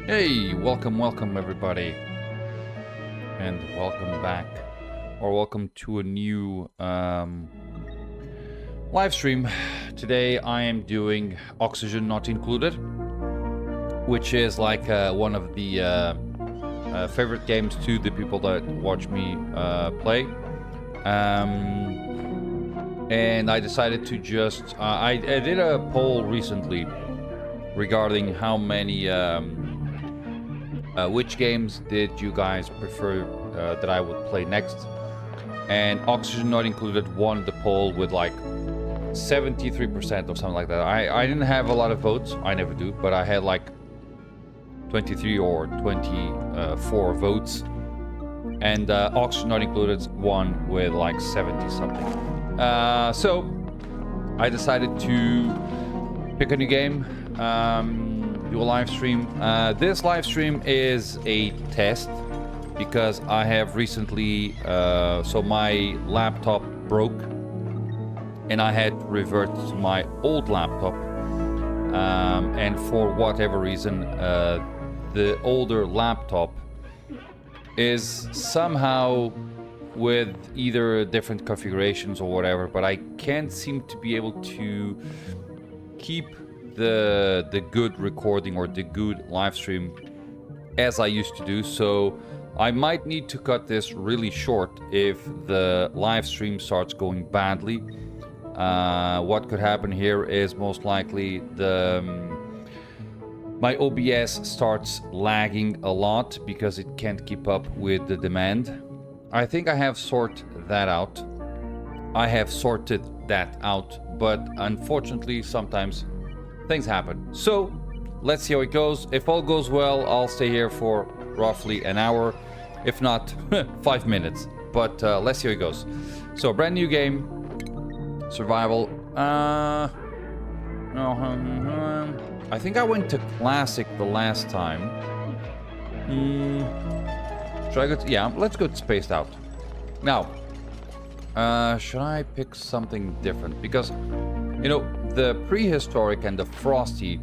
Hey, welcome everybody, and welcome back, or welcome to a new live stream. Today I am doing Oxygen Not Included, which is like one of the favorite games to the people that watch me play. And I decided to just I did a poll recently regarding how many which games did you guys prefer that I would play next? And Oxygen Not Included won the poll with like 73% or something like that. I didn't have a lot of votes. I never do, but I had like 23 or 24 votes. And Oxygen Not Included won with like 70 something. So I decided to pick a new game. Do a live stream. This live stream is a test because I have recently so my laptop broke and I had to revert to my old laptop, and for whatever reason the older laptop is somehow with either different configurations or whatever, but I can't seem to be able to keep the good recording or the good live stream as I used to do. So I might need to cut this really short if the live stream starts going badly. What could happen here is most likely my OBS starts lagging a lot because it can't keep up with the demand. I think I have sorted that out. But unfortunately sometimes things happen. So let's see how it goes. If all goes well, I'll stay here for roughly an hour. If not, 5 minutes. But let's see how it goes. So brand new game. Survival. I think I went to classic the last time. Should I go to, yeah, let's go to Spaced Out. Now, should I pick something different? Because, you know, the Prehistoric and the Frosty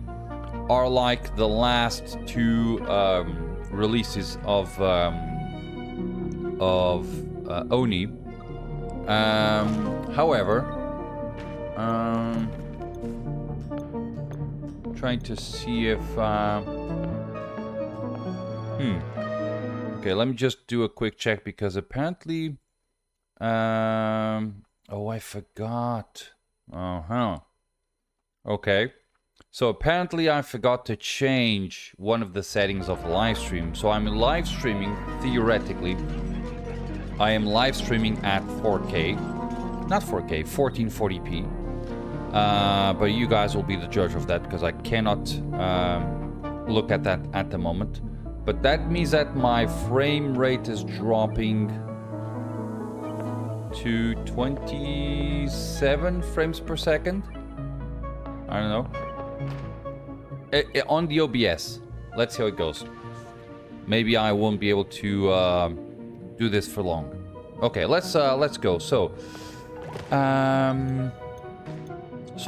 are like the last two releases of Oni. However, trying to see if okay, let me just do a quick check because apparently oh, I forgot. Okay, so apparently I forgot to change one of the settings of live stream. So I'm live streaming, theoretically I am live streaming at 4K, not 4K, 1440p. But you guys will be the judge of that because I cannot look at that at the moment. But that means that my frame rate is dropping to 27 frames per second. I don't know. On the OBS. Let's see how it goes. Maybe I won't be able to do this for long. Okay, let's go. So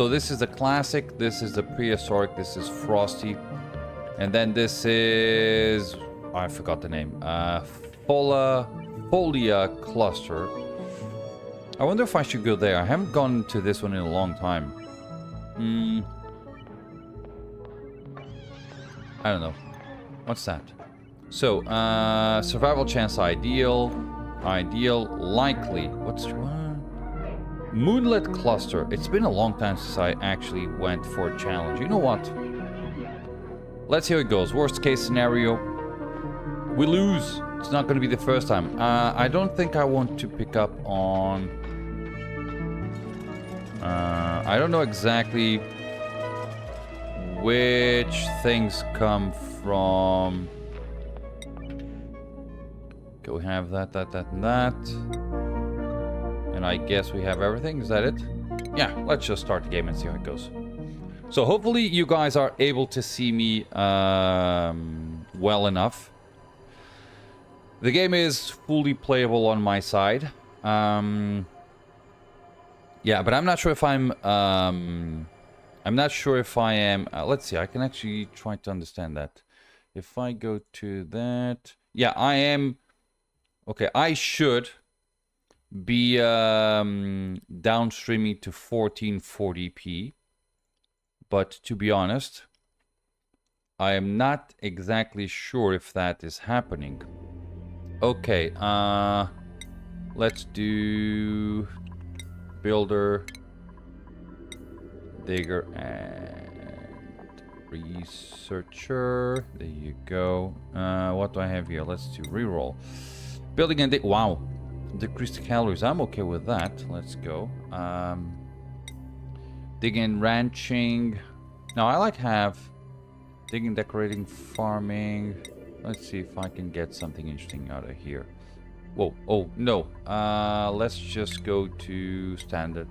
this is the classic, this is the prehistoric, this is Frosty, and then this is, I forgot the name, Folia Cluster. I wonder if I should go there. I haven't gone to this one in a long time. I don't know. What's that? So, survival chance ideal, likely. What's Moonlit Cluster. It's been a long time since I actually went for a challenge. You know what? Let's see how it goes. Worst case scenario, we lose. It's not going to be the first time. I don't think I want to pick up on... I don't know exactly which things come from... Okay, we have that, and that. And I guess we have everything. Is that it? Yeah, let's just start the game and see how it goes. So hopefully you guys are able to see me well enough. The game is fully playable on my side. Yeah, but I'm not sure if I'm not sure if I am... let's see, I can actually try to understand that. If I go to that... Yeah, I am... Okay, I should be downstreaming to 1440p. But to be honest, I am not exactly sure if that is happening. Okay, let's do builder, digger, and researcher. There you go. What do I have here? Let's do reroll. Building and dig. Wow, decreased calories. I'm okay with that. Let's go. Digging, ranching. Now I like have digging, decorating, farming. Let's see if I can get something interesting out of here. Whoa, oh, no. Let's just go to standard.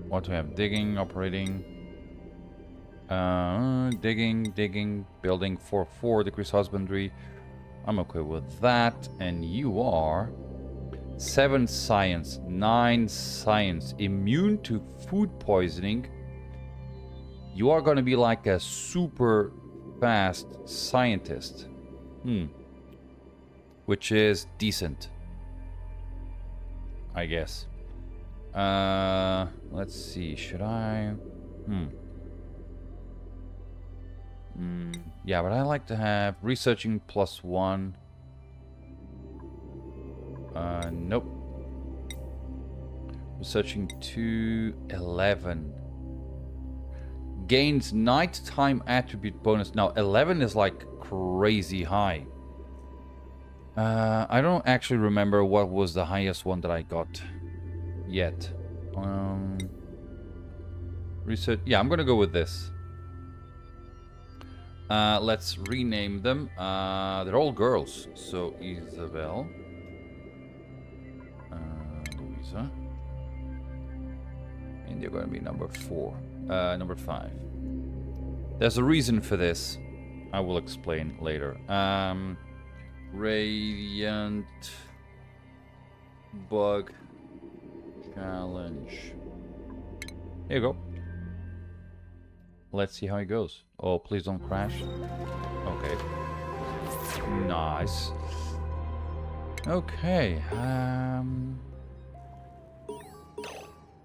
What do we have? Digging, operating. Digging, building, 4 decrease husbandry. I'm okay with that. And you are 7 science, 9 science, immune to food poisoning. You are going to be like a super fast scientist. Which is decent, I guess. Let's see. Should I? Yeah, but I like to have researching +1. Nope. Researching 211. Gains nighttime attribute bonus. Now 11 is like crazy high. I don't actually remember what was the highest one that I got yet. Research. Yeah, I'm gonna go with this. Let's rename them. They're all girls. So Isabel, Louisa, and they're gonna be number 4, number 5. There's a reason for this. I will explain later. Radiant Bug Challenge. Here you go. Let's see how it goes. Oh, please don't crash. Okay. Nice. Okay.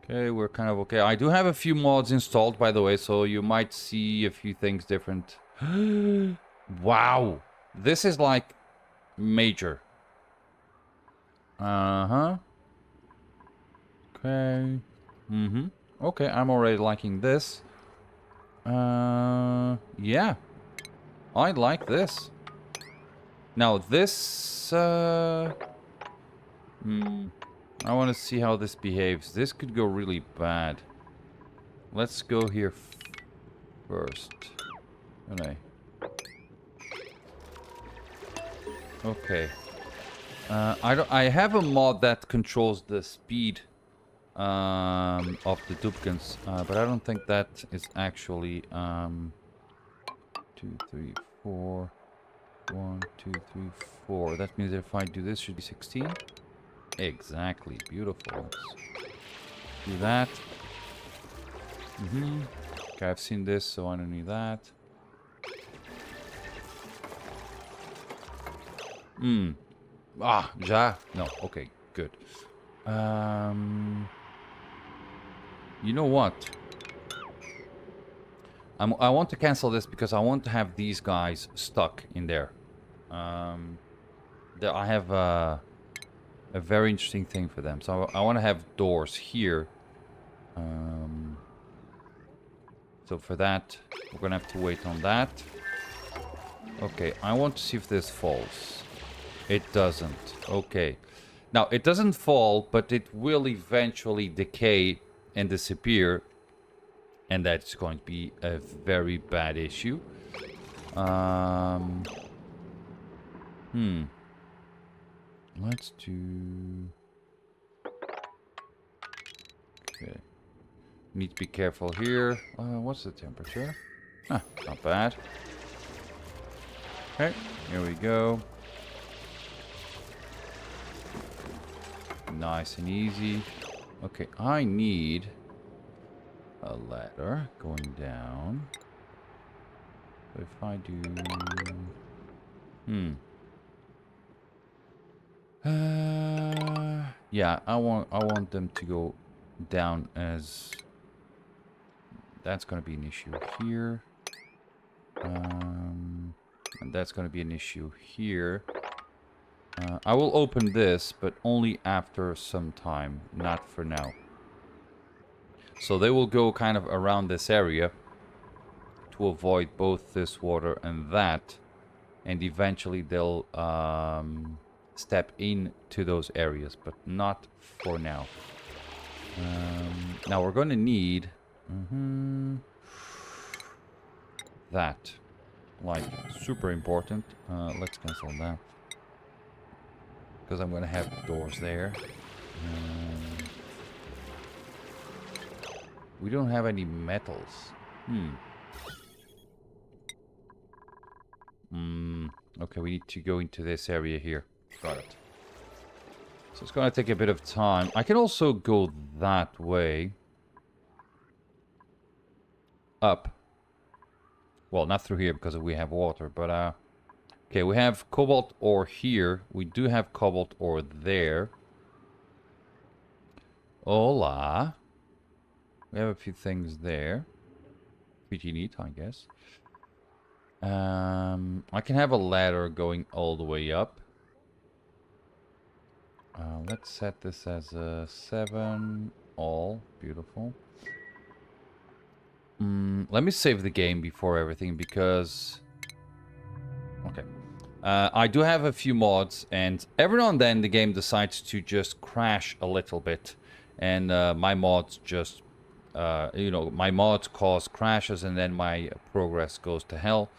Okay, we're kind of okay. I do have a few mods installed, by the way, so you might see a few things different. Wow. This is like major. Okay. Okay, I'm already liking this. Yeah. I like this. Now this, I want to see how this behaves. This could go really bad. Let's go here first. Okay. I have a mod that controls the speed of the duplicants, but I don't think that is actually 2, 3, 4. 1, 2, 3, 4. That means if I do this, should be 16. Exactly. Beautiful. Let's do that. Okay, I've seen this, so I don't need that. Ja. No. Okay. Good. You know what? I want to cancel this because I want to have these guys stuck in there. I have a very interesting thing for them. So I want to have doors here. So for that, we're going to have to wait on that. Okay, I want to see if this falls. It doesn't. Okay. Now, it doesn't fall, but it will eventually decay and disappear. And that's going to be a very bad issue. Let's do... Okay. Need to be careful here. What's the temperature? Not bad. Okay, here we go. Nice and easy. Okay, I need a ladder going down. So if I do... yeah, I want them to go down as... That's going to be an issue here. And that's going to be an issue here. I will open this, but only after some time, not for now. So they will go kind of around this area to avoid both this water and that. And eventually they'll step into those areas, but not for now. Now we're going to need that. Like, super important. Let's cancel that. Because I'm going to have doors there. We don't have any metals. Okay, we need to go into this area here. Got it. So it's going to take a bit of time. I can also go that way. Up. Well, not through here because we have water, but okay, we have cobalt ore here. We do have cobalt ore there. Hola. We have a few things there. Pretty neat, I guess. I can have a ladder going all the way up. Let's set this as a 7 all. Beautiful. Let me save the game before everything because... Okay. I do have a few mods, and every now and then the game decides to just crash a little bit. And my mods just... you know, my mods cause crashes and then my progress goes to hell.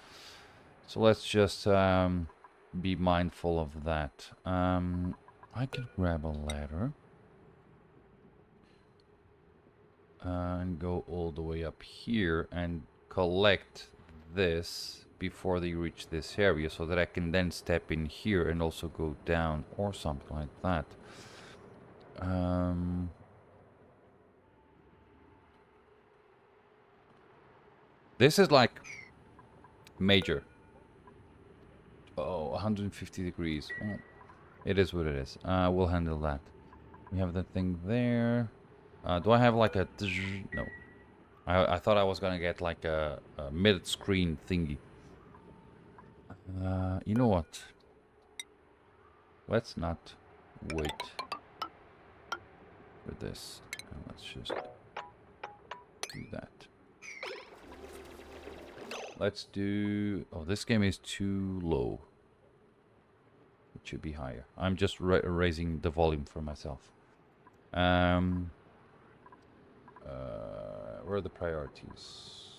So let's just be mindful of that. I can grab a ladder. And go all the way up here and collect this before they reach this area so that I can then step in here and also go down or something like that. This is like major. Oh, 150 degrees. Well, it is what it is. We'll handle that. We have that thing there. Do I have like a... No. I thought I was gonna get like a mid-screen thingy. You know what? Let's not wait for this. Let's just do that. Let's do... Oh, this game is too low. It should be higher. I'm just raising the volume for myself. Where are the priorities?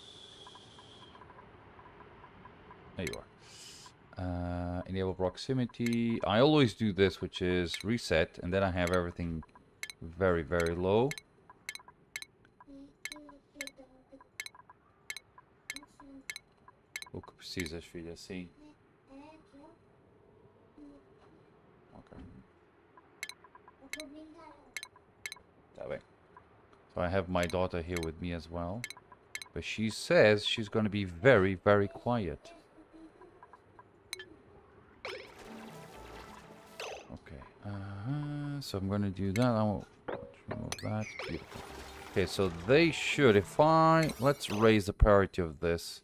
There you are. Enable proximity. I always do this, which is reset, and then I have everything very, very low. O que precisas, filha? Sim. Okay. Tá bem. So I have my daughter here with me as well. But she says she's going to be very, very quiet. Okay. So I'm going to do that. I will remove that. Beautiful. Okay, so they should, if I... Let's raise the priority of this.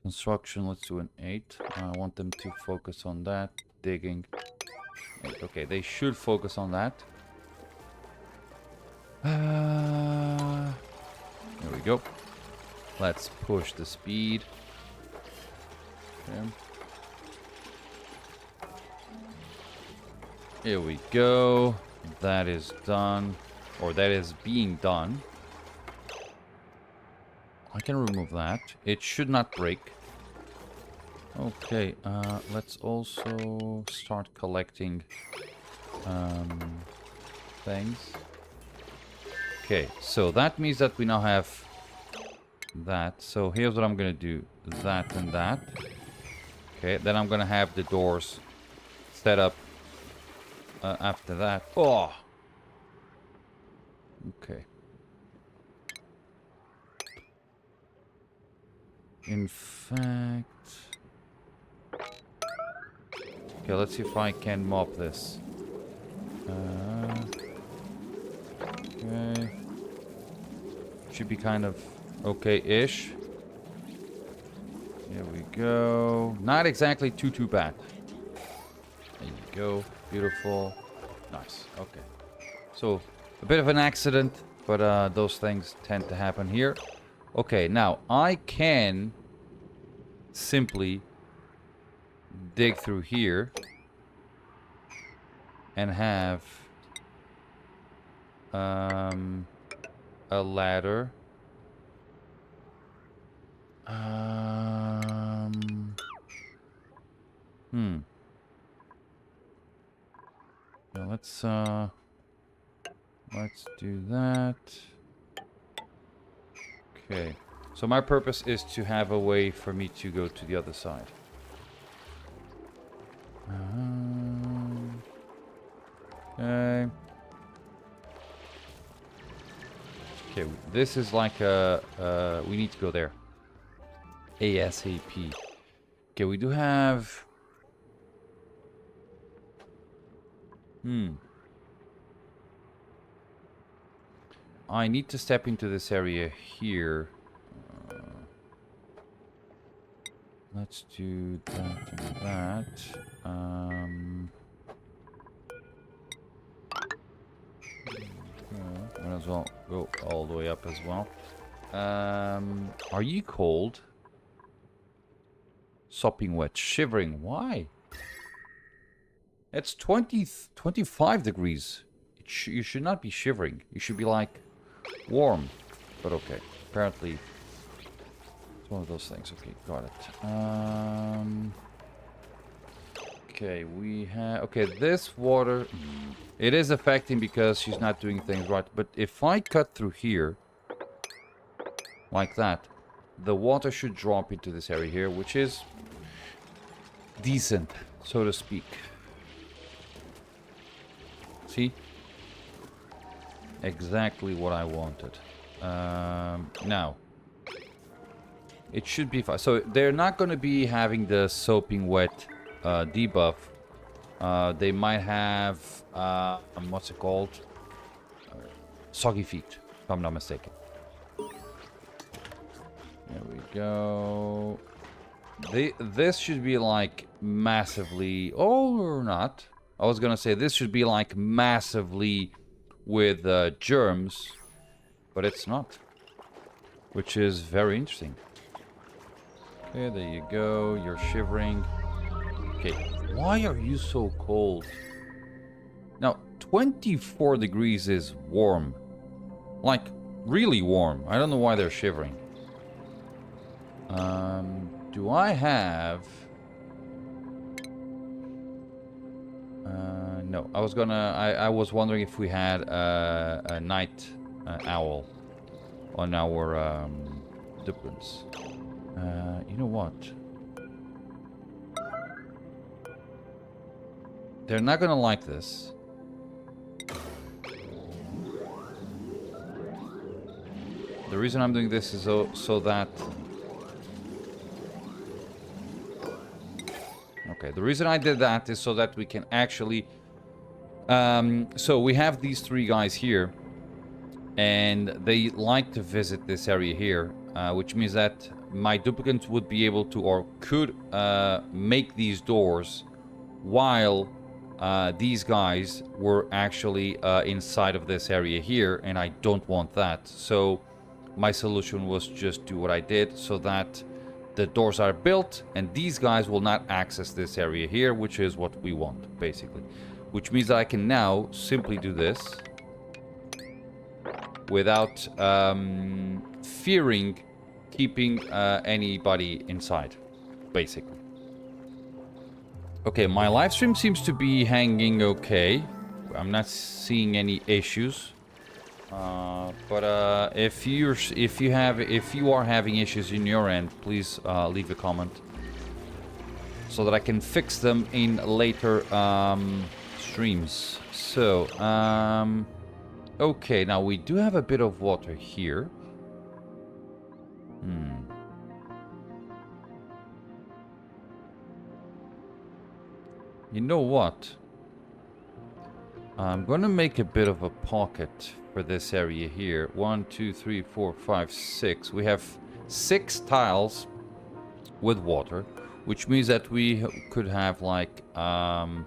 Construction, let's do an 8. I want them to focus on that. Digging. 8. Okay, they should focus on that. There we go. Let's push the speed. Okay. Here we go. That is done. Or that is being done. I can remove that. It should not break. Okay, let's also start collecting things. Okay, so that means that we now have that. So here's what I'm gonna do. That and that. Okay, then I'm gonna have the doors set up after that. Oh! Okay. In fact... Okay, let's see if I can mop this. Okay. Should be kind of okay-ish. There we go. Not exactly too bad. There you go. Beautiful. Nice. Okay. So, a bit of an accident, but those things tend to happen here. Okay, now, I can simply dig through here and have a ladder. Now let's do that. Okay. So my purpose is to have a way for me to go to the other side. Okay. Okay, this is like we need to go there. ASAP. Okay, we do have... I need to step into this area here. Let's do that and that. Might as well go all the way up as well. Are you cold? Sopping wet, shivering. Why? It's 25 degrees. You should not be shivering. You should be like warm. But okay. Apparently, it's one of those things. Okay, got it. Okay, we have... Okay, this water... It is affecting because she's not doing things right. But if I cut through here, like that, the water should drop into this area here, which is decent, so to speak. See? Exactly what I wanted. Now, it should be fine. So they're not going to be having the soaping wet debuff. They might have, what's it called? Soggy feet, if I'm not mistaken. There we go. This should be like massively... Oh, or not. I was gonna say this should be like massively with germs, but it's not. Which is very interesting. Okay, there you go. You're shivering. Okay, why are you so cold? Now, 24 degrees is warm. Like, really warm. I don't know why they're shivering. Do I have... no, I was wondering if we had a night owl on our duplins. You know what? They're not gonna like this. The reason I'm doing this is so that... Okay, the reason I did that is so that we can actually... so we have these three guys here, and they like to visit this area here, which means that my duplicants would be able to, or could, make these doors while these guys were actually inside of this area here, and I don't want that. So my solution was just do what I did so that the doors are built and these guys will not access this area here, which is what we want, basically. Which means that I can now simply do this without fearing keeping anybody inside, basically. Okay, my live stream seems to be hanging okay. I'm not seeing any issues. But if you are having issues in your end, please leave a comment so that I can fix them in later streams. So, okay, now we do have a bit of water here. You know what? I'm gonna make a bit of a pocket for this area here. 1, 2, 3, 4, 5, 6. We have 6 tiles with water, which means that we could have like 1,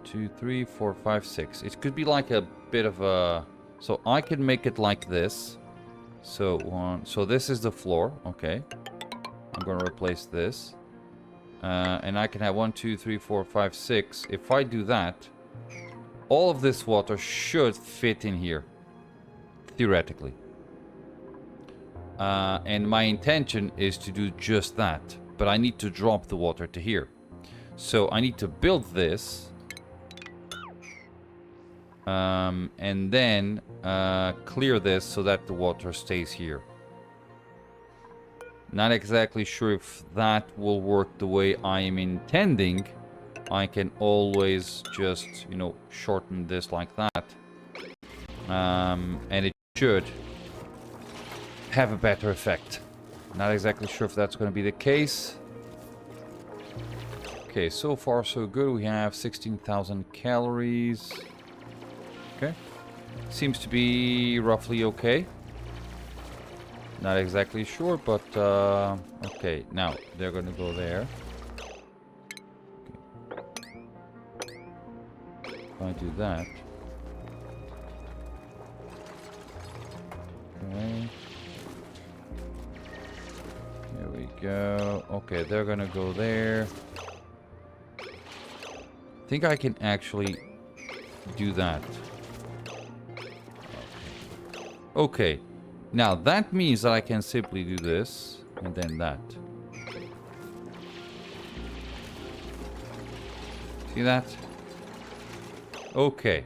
2, 3, 4, 5, 6. It could be like a bit of a. So I can make it like this. So so this is the floor. Okay, I'm gonna replace this. And I can have 1, 2, 3, 4, 5, 6. If I do that, all of this water should fit in here, theoretically. And my intention is to do just that, but I need to drop the water to here. So I need to build this, and then clear this so that the water stays here. Not exactly sure if that will work the way I am intending. I can always just, you know, shorten this like that. And it should have a better effect. Not exactly sure if that's going to be the case. Okay, so far so good. We have 16,000 calories. Okay. Seems to be roughly okay. Not exactly sure, but okay. Now they're gonna go there. Okay. If I do that, okay. There we go. Okay, they're gonna go there. I think I can actually do that. Okay. Now, that means that I can simply do this, and then that. See that? Okay.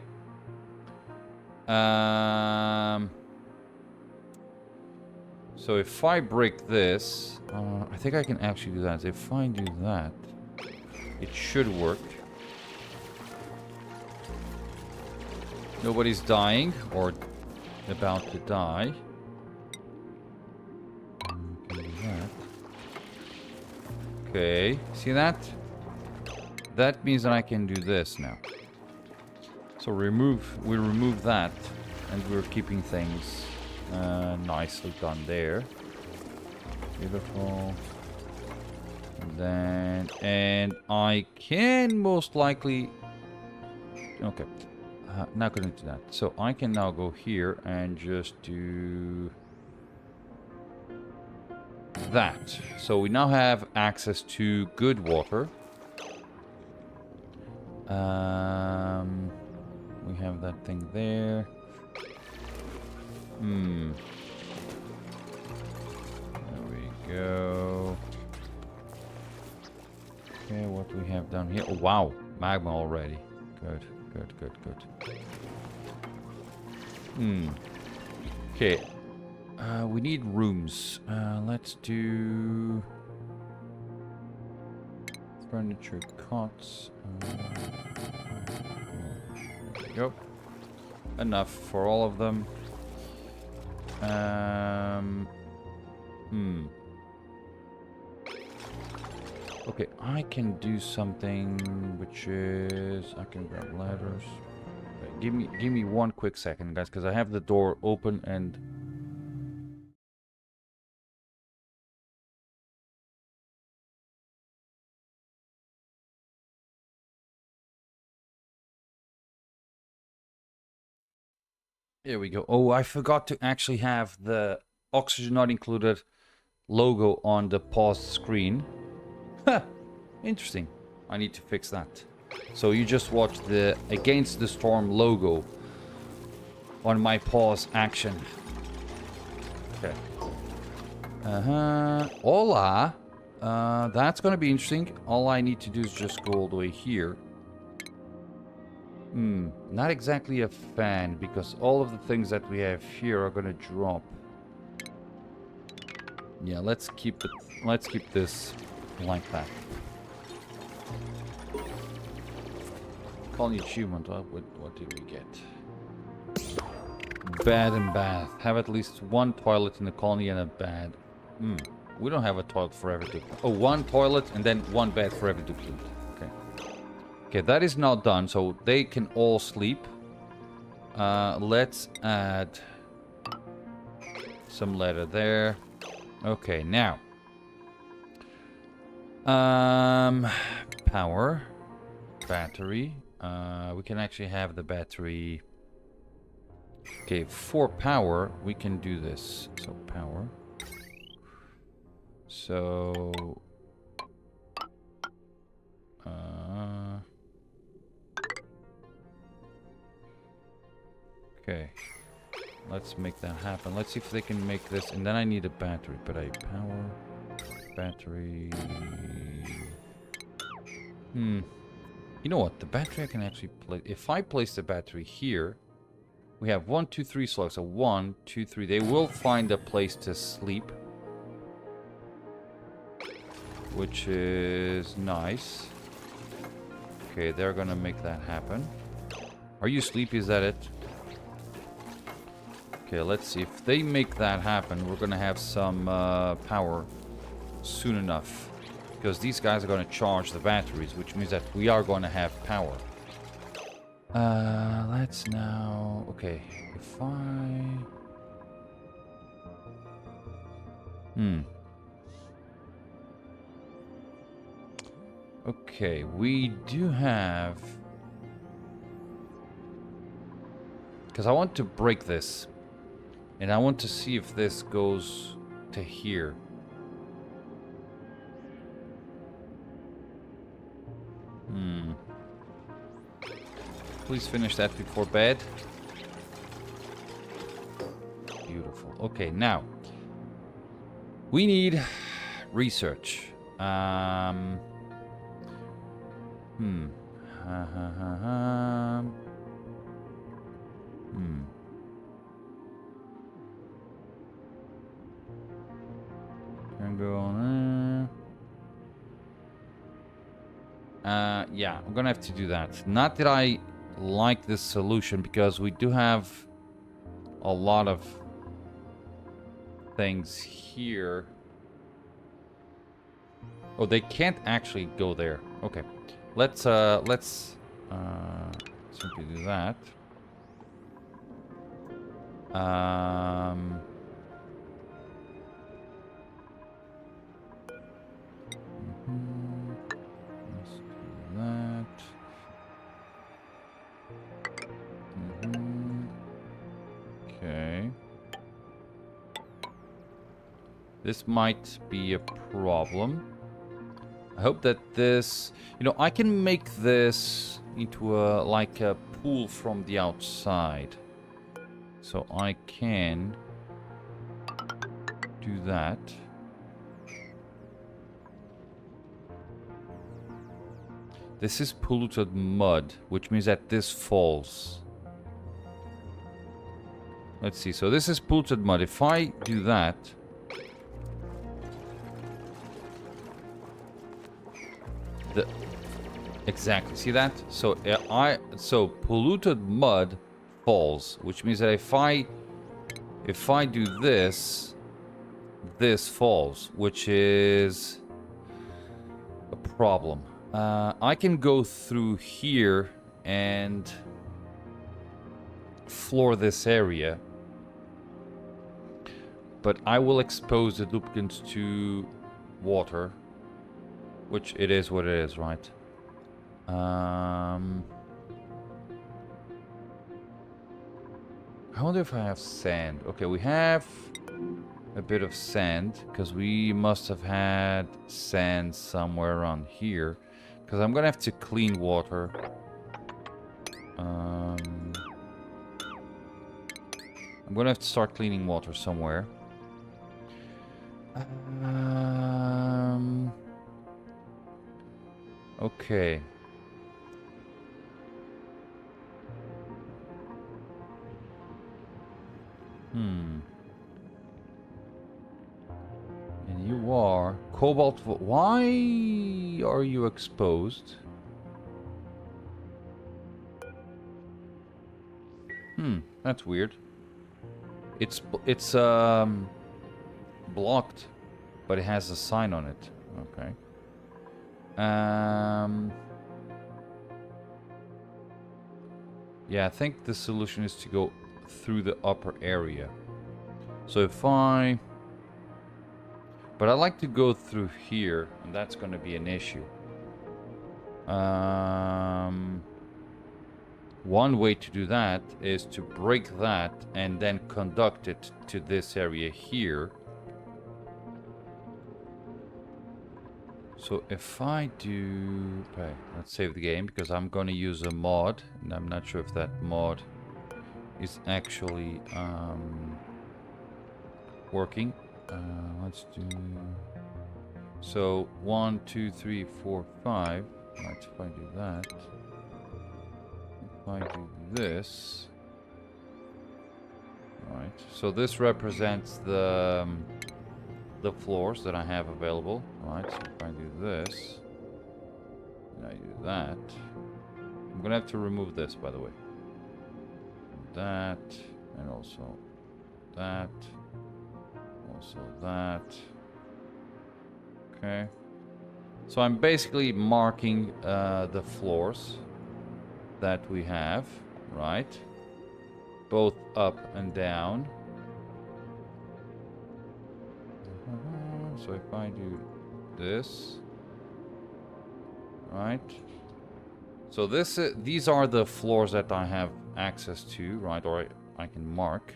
So if I break this, I think I can actually do that. If I do that, it should work. Nobody's dying, or about to die. Okay, see that? That means that I can do this now. So we remove that, and we're keeping things nicely done there. Beautiful. And I can most likely. Okay, not gonna do that. So I can now go here and just do that. So we now have access to good water. We have that thing there. There we go. Okay, what do we have down here? Oh, wow, magma already. Good, good, good, good. Okay. We need rooms. Let's do furniture, cots. There we go. Enough for all of them. Okay, I can do something, which is I can grab ladders. Wait, give me 1 quick second, guys, because I have the door open and. There we go. Oh, I forgot to actually have the Oxygen Not Included logo on the paused screen. Huh, interesting. I need to fix that. So you just watched the Against the Storm logo on my pause action. Okay. Hola. That's gonna be interesting. All I need to do is just go all the way here. Not exactly a fan, because all of the things that we have here are gonna drop. Yeah, let's keep this like that. Colony achievement. What did we get? Bed and bath. Have at least 1 toilet in the colony and a bed. We don't have a toilet for every duplicate. Oh, one toilet and then one bed for every duplicate. Okay. Okay, that is now done, so they can all sleep. Let's add some leather there. Okay, now. Power. Battery. We can actually have the battery. Okay, for power, we can do this. So, power. So... okay. Let's make that happen. Let's see if they can make this. And then I need a battery. But I power... battery... You know what? The battery I can actually place... if I place the battery here... we have 1, 2, 3 slots. So 1, 2, 3. They will find a place to sleep. Which is nice. Okay, they're gonna make that happen. Are you sleepy? Is that it? Okay, let's see. If they make that happen, we're gonna have some power soon enough. Because these guys are gonna charge the batteries, which means that we are gonna have power. Let's now... okay, if I... okay, we do have... because I want to break this. And I want to see if this goes to here. Please finish that before bed. Beautiful. Okay, now. We need research. Can go on there. Yeah, I'm gonna have to do that. Not that I like this solution, because we do have a lot of things here. Oh, they can't actually go there. Okay, let's simply do that. Let's do that. Okay. This might be a problem. I hope that this... you know, I can make this into a like a pool from the outside. So I can do that. This is polluted mud, which means that this falls. Let's see. So this is polluted mud. If I do that... exactly. See that? So so polluted mud falls, which means that if I do this, this falls, which is a problem. I can go through here and floor this area, but I will expose the duplicants to water, which it is what it is, right? I wonder if I have sand. Okay, we have a bit of sand, because we must have had sand somewhere around here. Because I'm gonna have to clean water. I'm gonna have to start cleaning water somewhere. Okay. And you are cobalt. Why are you exposed? That's weird. It's blocked. But it has a sign on it. Okay. Yeah, I think the solution is to go through the upper area. So if I... But I like to go through here, and that's going to be an issue. One way to do that is to break that and then conduct it to this area here. So if I do... Okay, let's save the game because I'm going to use a mod. And I'm not sure if that mod is actually working. Let's do... So 1, 2, 3, 4, 5. Right, if I do that. If I do this. Right, so this represents the floors that I have available. Right, so if I do this, and I do that, I'm gonna have to remove this, by the way. That, and also that, also that. Okay. So I'm basically marking the floors that we have, right? Both up and down. So if I do this, right? So these are the floors that I have access to, right? Or I can mark.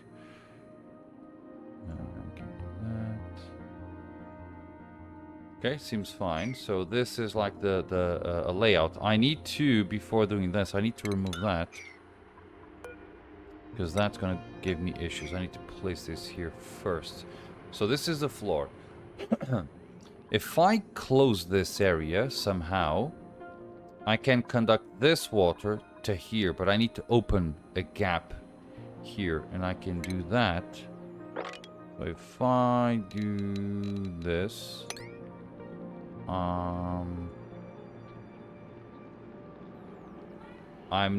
I can do that. Okay, seems fine. So this is like a layout. I need to, before doing this, I need to remove that. Because that's going to give me issues. I need to place this here first. So this is the floor. If I close this area somehow, I can conduct this water to here, but I need to open a gap here, and I can do that. So if I do this, I'm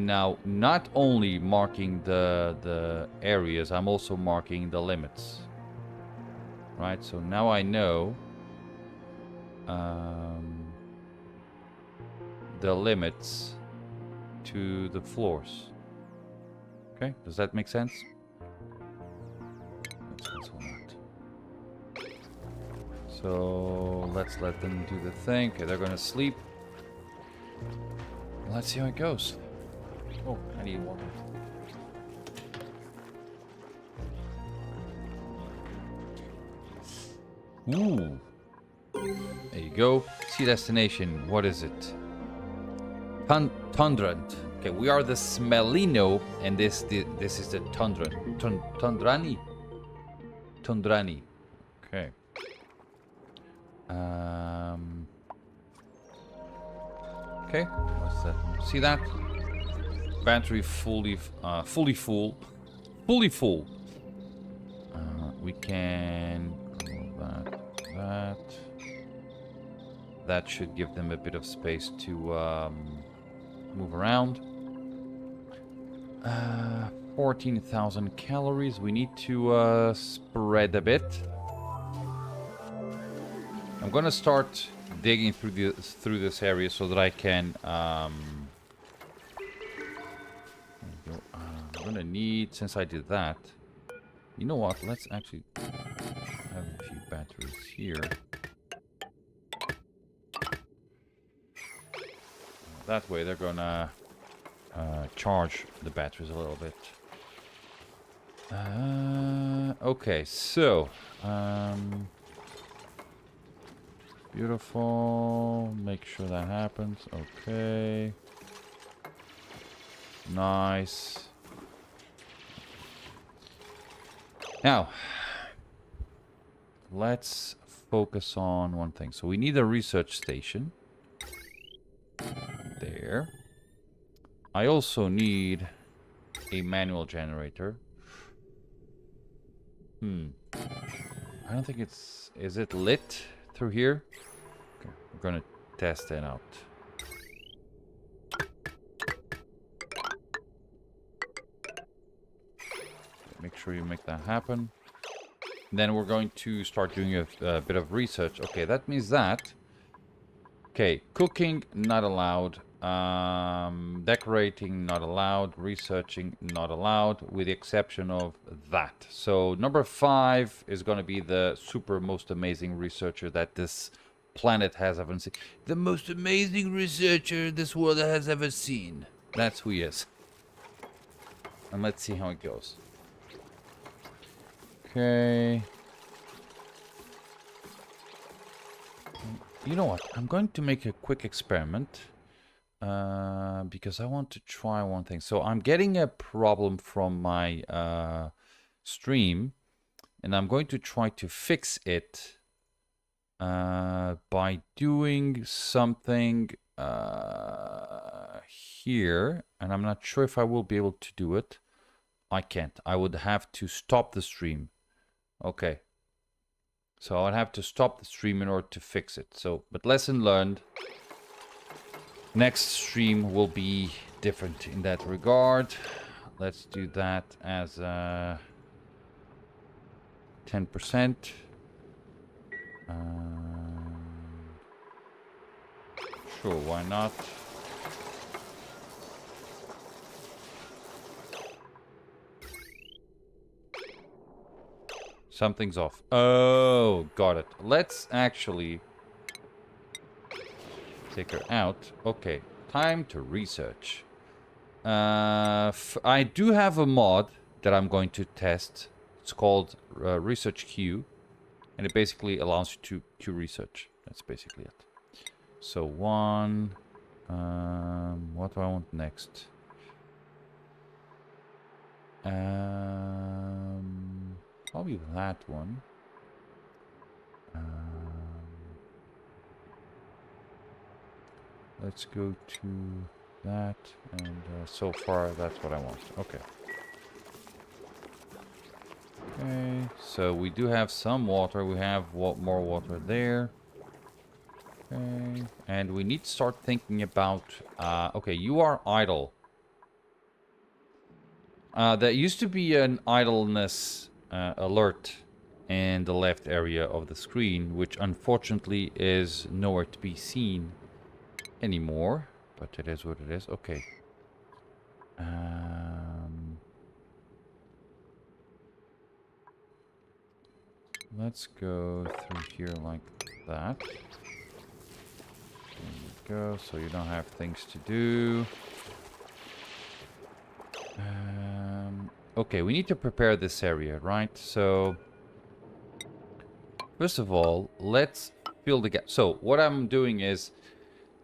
now not only marking the areas, I'm also marking the limits. Right, so now I know the limits to the floors. Okay, does that make sense? Let's cancel that. So let's let them do the thing. Okay, they're gonna sleep. Let's see how it goes. Oh, I need water. Ooh. There you go. See destination. What is it? Tundrant. Okay, we are the Smelino, and this is the Tundrani. Tundrani. Okay. Okay. What's that? See that? Battery fully full. We can that. That should give them a bit of space to move around. 14,000 calories. We need to spread a bit. I'm gonna start digging through this area so that I can. I'm gonna need, since I did that. You know what? Let's actually have a few batteries here. That way they're gonna charge the batteries a little bit. Okay, so beautiful. Make sure that happens. Okay. Nice. Now, let's focus on one thing. So we need a research station. There. I also need a manual generator. I don't think it's... Is it lit through here? Okay, we're gonna test it out. Make sure you make that happen. Then we're going to start doing a bit of research. Okay, that means that... Okay, cooking, not allowed. Decorating, not allowed. Researching, not allowed, with the exception of that. So number 5 is going to be the super most amazing researcher that this planet has ever seen. The most amazing researcher this world has ever seen. That's who he is. And let's see how it goes. Okay. You know what? I'm going to make a quick experiment. Because I want to try one thing. So I'm getting a problem from my stream. And I'm going to try to fix it by doing something here. And I'm not sure if I will be able to do it. I can't. I would have to stop the stream. Okay. So I'd have to stop the stream in order to fix it. So, but lesson learned. Next stream will be different in that regard. Let's do that as 10%. Sure, why not? Something's off. Oh, got it. Let's actually take her out. Okay, time to research. I do have a mod that I'm going to test. It's called Research Queue, and it basically allows you to queue research. That's basically it. So one. What do I want next? Probably that one. Let's go to that, and so far that's what I want. Okay. Okay, so we do have some water. We have more water there. Okay, and we need to start thinking about... okay, you are idle. There used to be an idleness alert in the left area of the screen, which unfortunately is nowhere to be seen anymore, but it is what it is. Okay. Let's go through here like that. There you go, so you don't have things to do. Okay, we need to prepare this area, right? So, first of all, let's fill the gap. So, what I'm doing is,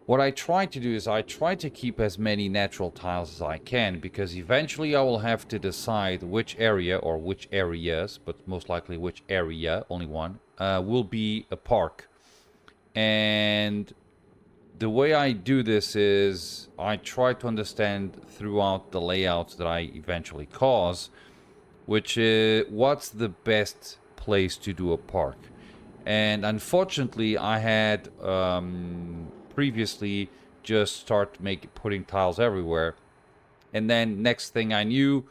what I try to do is I try to keep as many natural tiles as I can, because eventually I will have to decide which area, or which areas, but most likely which area, only one, will be a park. And the way I do this is I try to understand throughout the layouts that I eventually cause, which is what's the best place to do a park. And unfortunately, I had previously just putting tiles everywhere, and then next thing I knew,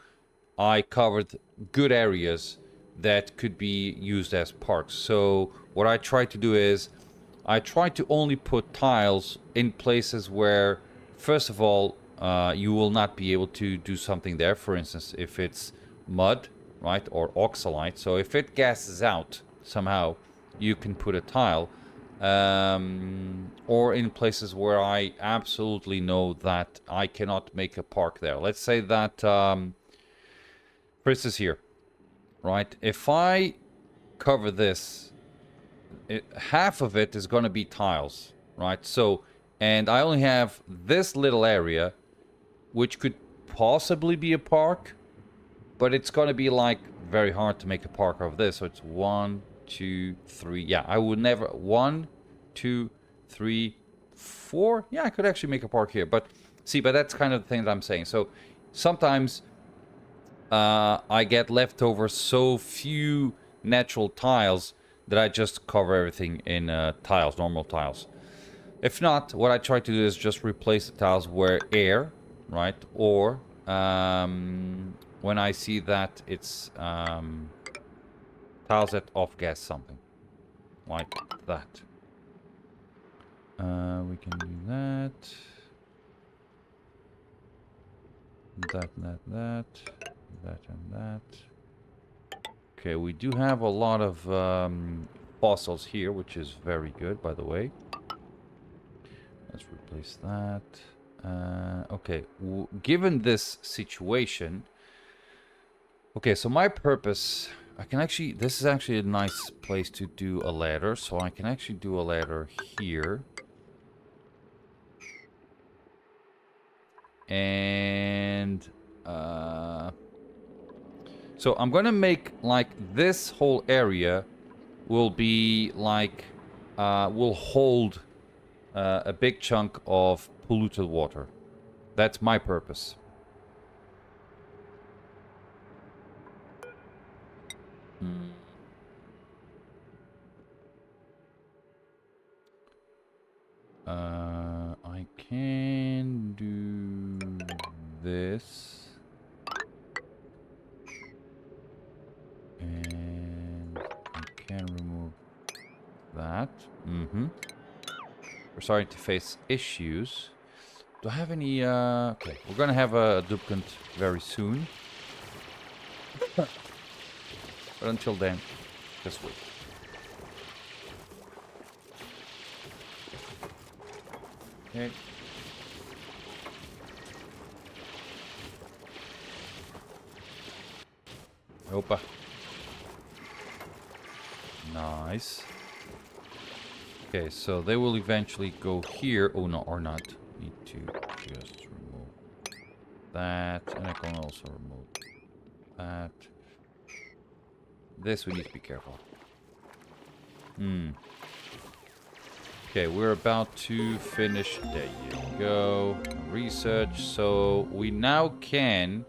I covered good areas that could be used as parks. So what I try to do is I try to only put tiles in places where, first of all, you will not be able to do something there. For instance, if it's mud, right, or oxalite. So if it gasses out somehow, you can put a tile. Or in places where I absolutely know that I cannot make a park there. Let's say that, for instance here, right, if I cover this, half of it is going to be tiles, right? So, and I only have this little area, which could possibly be a park, but it's going to be like very hard to make a park of this. So it's 1, 2, 3. Yeah, I would never. 1, 2, 3, 4. Yeah, I could actually make a park here, but see, but that's kind of the thing that I'm saying. So sometimes I get leftover so few natural tiles that I just cover everything in tiles, normal tiles. If not, what I try to do is just replace the tiles where air, right? Or when I see that it's tiles that off-gas something. Like that. We can do that. That, and that. Okay, we do have a lot of fossils here, which is very good, by the way. Let's replace that. Okay, given this situation... Okay, so my purpose... I can actually... This is actually a nice place to do a ladder, so I can actually do a ladder here. And... so I'm gonna make, like, this whole area will be, like... will hold a big chunk of polluted water. That's my purpose. I can do this. And I can remove that. We're starting to face issues. Do I have any... Okay, we're gonna have a duplicant very soon. But until then, just wait. Okay. Opa. Nice. Okay, so they will eventually go here. Oh, no, or not. Need to just remove that. And I can also remove that. This we need to be careful. Okay, we're about to finish. There you go. Research. So we now can...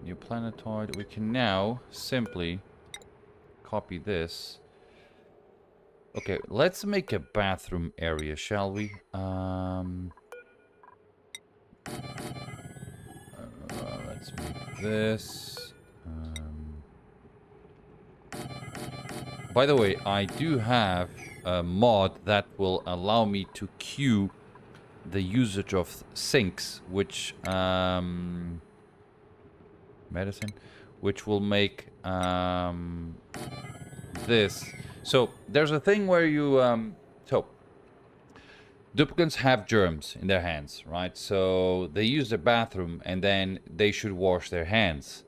new planetoid. We can now simply copy this. Okay, let's make a bathroom area, shall we? Let's make this. By the way, I do have a mod that will allow me to queue the usage of sinks, which medicine, which will make this. So there's a thing where you so duplicants have germs in their hands, right? So they use the bathroom and then they should wash their hands.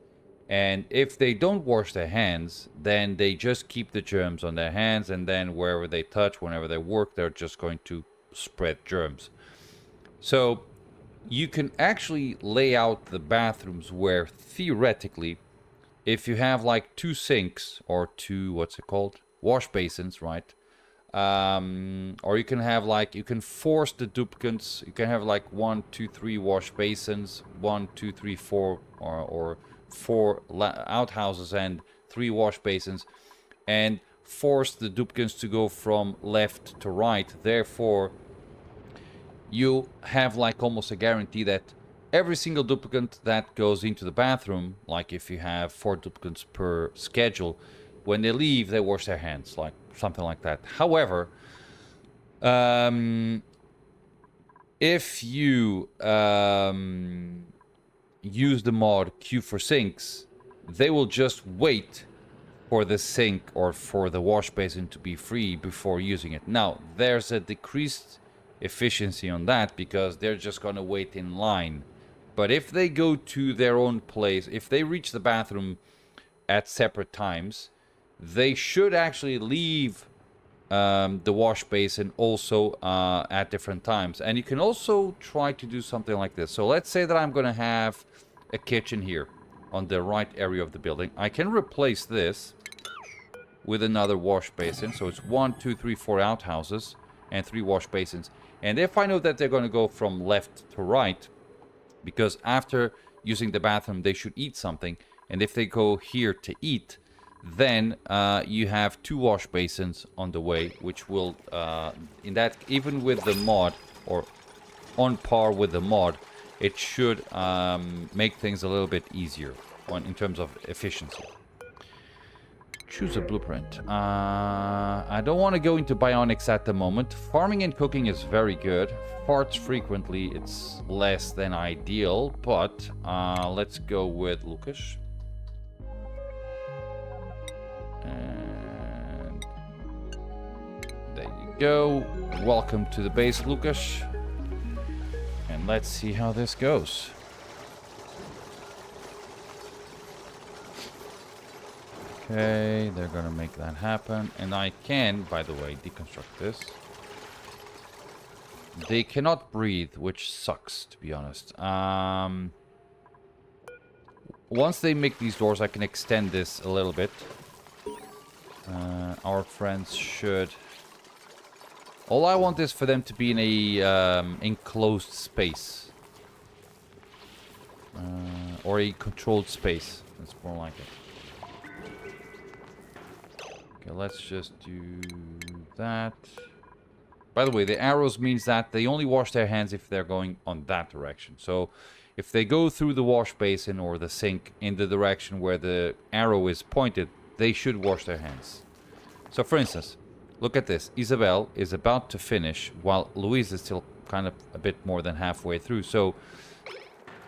And if they don't wash their hands, then they just keep the germs on their hands, and then wherever they touch, whenever they work, they're just going to spread germs. So you can actually lay out the bathrooms where theoretically, if you have like 2 sinks or 2, what's it called? Wash basins, right? Or you can have like, you can force the duplicants. You can have like 1, 2, 3 wash basins, 1, 2, 3, 4, or 4 outhouses and 3 wash basins, and force the duplicants to go from left to right. Therefore, you have like almost a guarantee that every single duplicant that goes into the bathroom, like if you have 4 duplicants per schedule, when they leave, they wash their hands, like something like that. However, if you use the mod Q for sinks, they will just wait for the sink or for the wash basin to be free before using it. Now, there's a decreased efficiency on that because they're just going to wait in line. But if they go to their own place, if they reach the bathroom at separate times, they should actually leave the wash basin also at different times. And you can also try to do something like this. So let's say that I'm going to have a kitchen here on the right area of the building. I can replace this with another wash basin. So it's 1, 2, 3, 4 outhouses and 3 wash basins. And if I know that they're going to go from left to right, because after using the bathroom they should eat something, and if they go here to eat, then you have 2 wash basins on the way, which will in that, even with the mod or on par with the mod, it should make things a little bit easier. in terms of efficiency. Choose a blueprint. I don't want to go into bionics at the moment. Farming and cooking is very good. Farts frequently, it's less than ideal, but let's go with Lucas. And there you go. Welcome to the base, Lucas. And let's see how this goes. Okay, they're gonna make that happen. And I can, by the way, deconstruct this. They cannot breathe, which sucks, to be honest. Once they make these doors, I can extend this a little bit. Our friends should... All I want is for them to be in a enclosed space. Or a controlled space. That's more like it. Okay, let's just do that. By the way, the arrows means that they only wash their hands if they're going on that direction. So if they go through the wash basin or the sink in the direction where the arrow is pointed, they should wash their hands. So for instance, look at this. Isabel is about to finish while Louise is still kind of a bit more than halfway through. So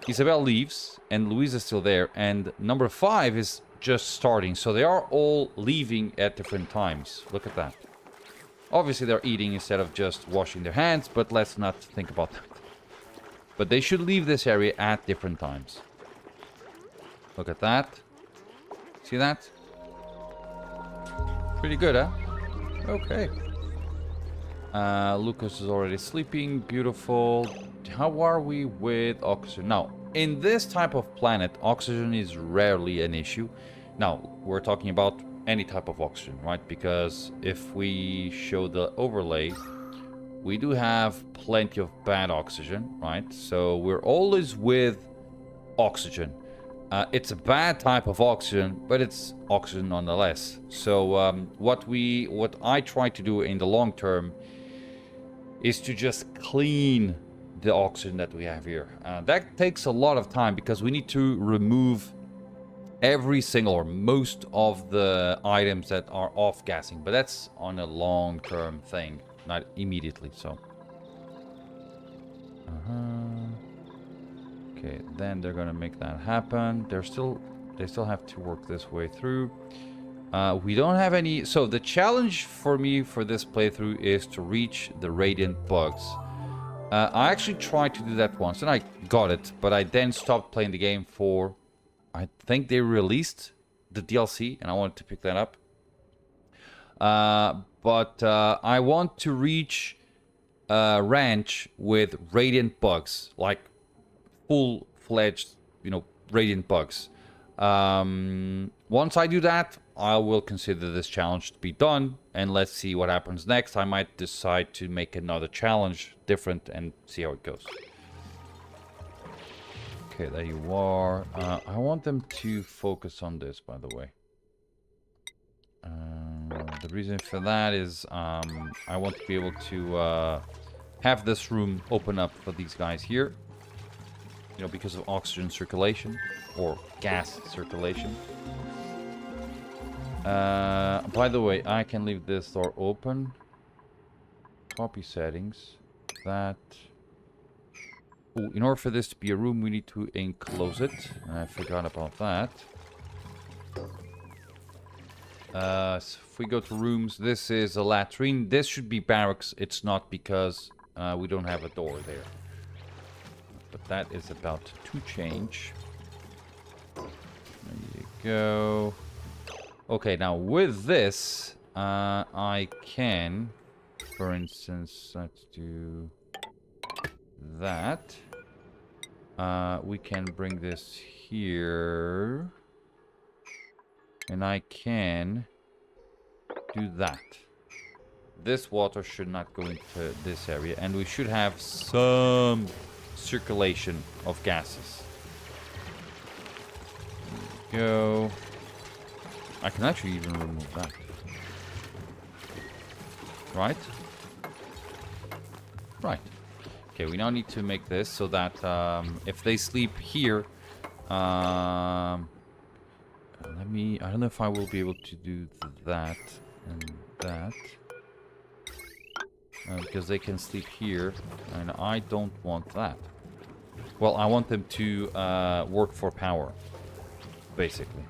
Isabel leaves and Louise is still there. And number 5 is just starting. So they are all leaving at different times. Look at that. Obviously they're eating instead of just washing their hands, but let's not think about that. But they should leave this area at different times. Look at that. See that? Pretty good, huh? Okay. Lucas is already sleeping. Beautiful. How are we with oxygen? Now, in this type of planet, oxygen is rarely an issue. Now, we're talking about any type of oxygen, right? Because if we show the overlay, we do have plenty of bad oxygen, right? So we're always with oxygen. It's a bad type of oxygen, but it's oxygen nonetheless. So what I try to do in the long term is to just clean the oxygen that we have here. That takes a lot of time because we need to remove every single or most of the items that are off-gassing. But that's on a long-term thing, not immediately, so. Okay, then they're gonna make that happen. They still have to work this way through. We don't have any... So the challenge for me for this playthrough is to reach the radiant bugs. I actually tried to do that once and I got it, but I then stopped playing the game for... I think they released the DLC and I wanted to pick that up. But I want to reach a ranch with radiant bugs, like full-fledged, you know, radiant bugs. Once I do that, I will consider this challenge to be done, and let's see what happens next. I might decide to make another challenge different and see how it goes. Okay, there you are. I want them to focus on this, by the way. The reason for that is I want to be able to have this room open up for these guys here. You know, because of oxygen circulation or gas circulation. By the way, I can leave this door open. Copy settings. That. Ooh, in order for this to be a room, we need to enclose it. I forgot about that. So if we go to rooms, this is a latrine. This should be barracks. It's not because we don't have a door there. But that is about to change. There you go. Okay, now with this, I can, for instance, let's do that. We can bring this here. And I can do that. This water should not go into this area. And we should have some circulation of gases. There we go. I can actually even remove that. Right? Right. Okay, we now need to make this so that if they sleep here, I don't know if I will be able to do that and that. Because they can sleep here, and I don't want that. Well, I want them to work for power, basically.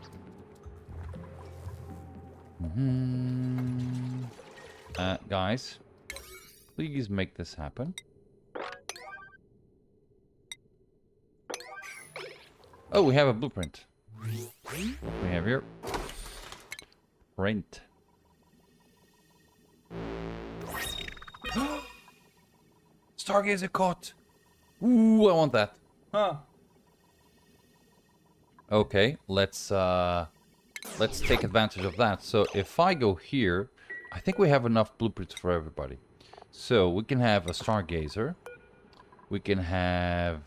Guys, please make this happen. Oh, we have a blueprint. What we have here? Print. Stargazer caught. Ooh, I want that. Huh. Okay, let's take advantage of that. So if I go here, I think we have enough blueprints for everybody. So we can have a Stargazer. We can have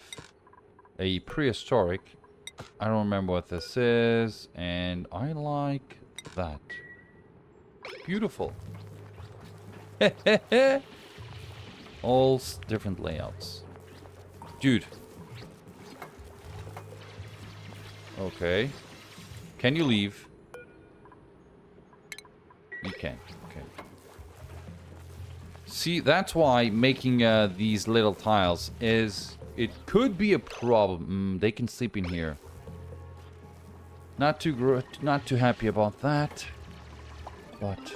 a prehistoric. I don't remember what this is, and I like that. Beautiful. All different layouts. Dude. Okay. Can you leave? You can. Okay. See, that's why making these little tiles is... It could be a problem. They can sleep in here. Not too happy about that. But...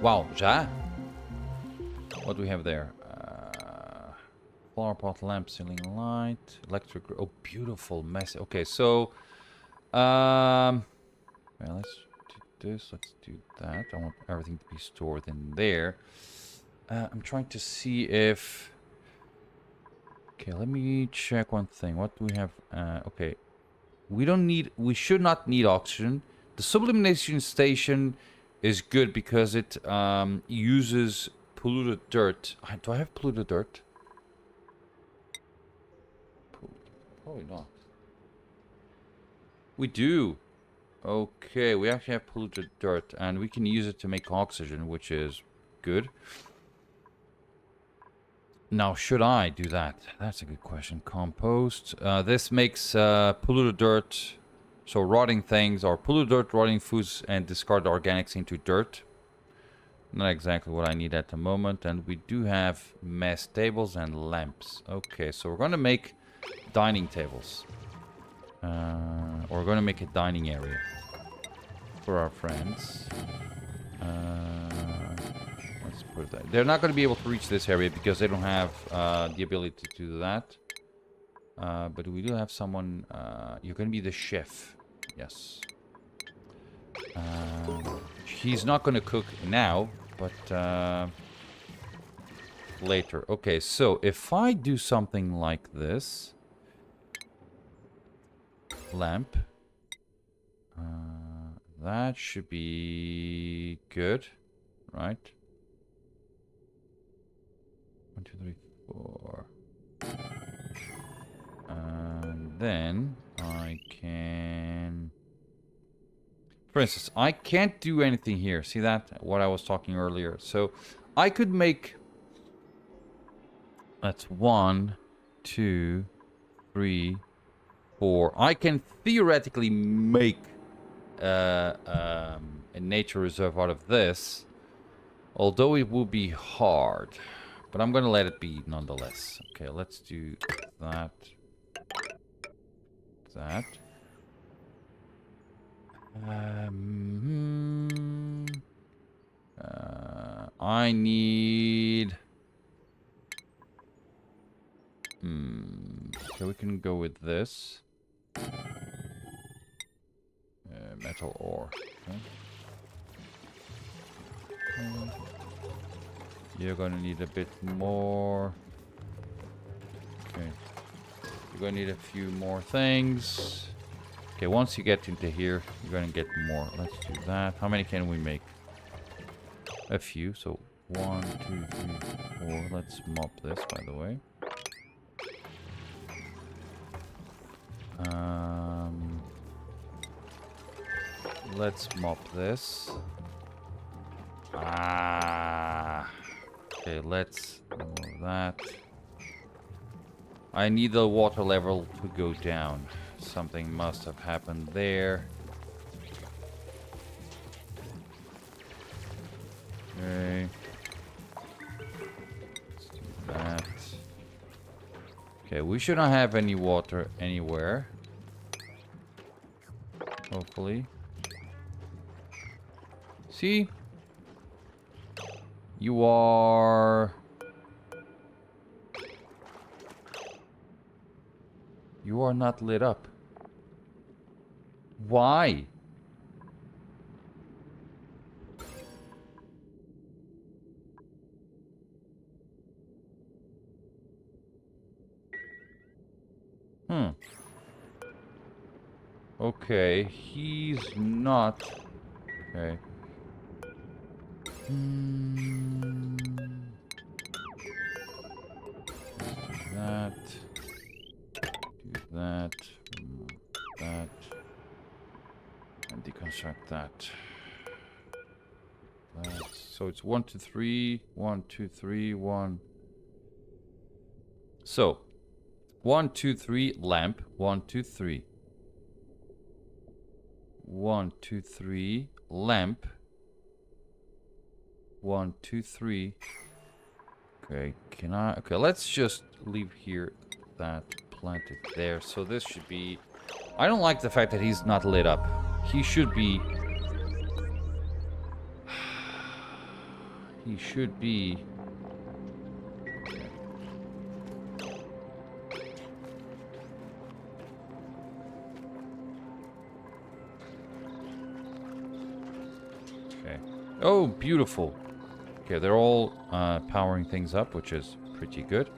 Wow, ja. What do we have there? Flower pot, lamp, ceiling light, electric... Oh, beautiful, messy. Okay, so... well, let's do this. Let's do that. I want everything to be stored in there. I'm trying to see if... Okay, let me check one thing. What do we have? Okay. We should not need oxygen. The sublimation station is good because it uses polluted dirt. Do I have polluted dirt? Probably not. We do. Okay, we actually have polluted dirt, and we can use it to make oxygen, which is good. Now, should I do that? That's a good question. Compost. This makes polluted dirt, so rotting things, or polluted dirt, rotting foods, and discarded organics into dirt. Not exactly what I need at the moment. And we do have mess tables and lamps. Okay, so we're going to make dining tables. We're going to make a dining area for our friends. Let's put that. They're not going to be able to reach this area because they don't have the ability to do that. But we do have someone. You're going to be the chef. Yes. He's not going to cook now, but later. Okay, so if I do something like this. Lamp. That should be good, right? 1, 2, 3, 4. And then I can... For instance, I can't do anything here. See that? What I was talking earlier. So I could make... That's 1, 2, 3, 4. I can theoretically make a nature reserve out of this. Although it will be hard. But I'm going to let it be nonetheless. Okay, let's do that. That. I need... So we can go with this. Metal ore. Okay. You're going to need a bit more. Okay. You're going to need a few more things. Okay, once you get into here, you're going to get more. Let's do that. How many can we make? A few. So 1, 2, 3, 4. Let's mop this, by the way. Let's mop this. Okay, let's do that. I need the water level to go down. Something must have happened there. Okay, we should not have any water anywhere. Hopefully. See? You are... You are not lit up. Why? Okay, he's not... Okay. That. Do that. Remove that. And deconstruct that. So it's 1, 2, 3. 1, 2, 3. 1. So 1, 2, 3. Lamp. 1, 2, 3. 1, 2, 3. Lamp. 1, 2, 3. Okay, can I... Okay, let's just leave here that planted there. So this should be... I don't like the fact that he's not lit up. He should be... He should be... Okay. Oh, beautiful. Okay, they're all powering things up, which is pretty good.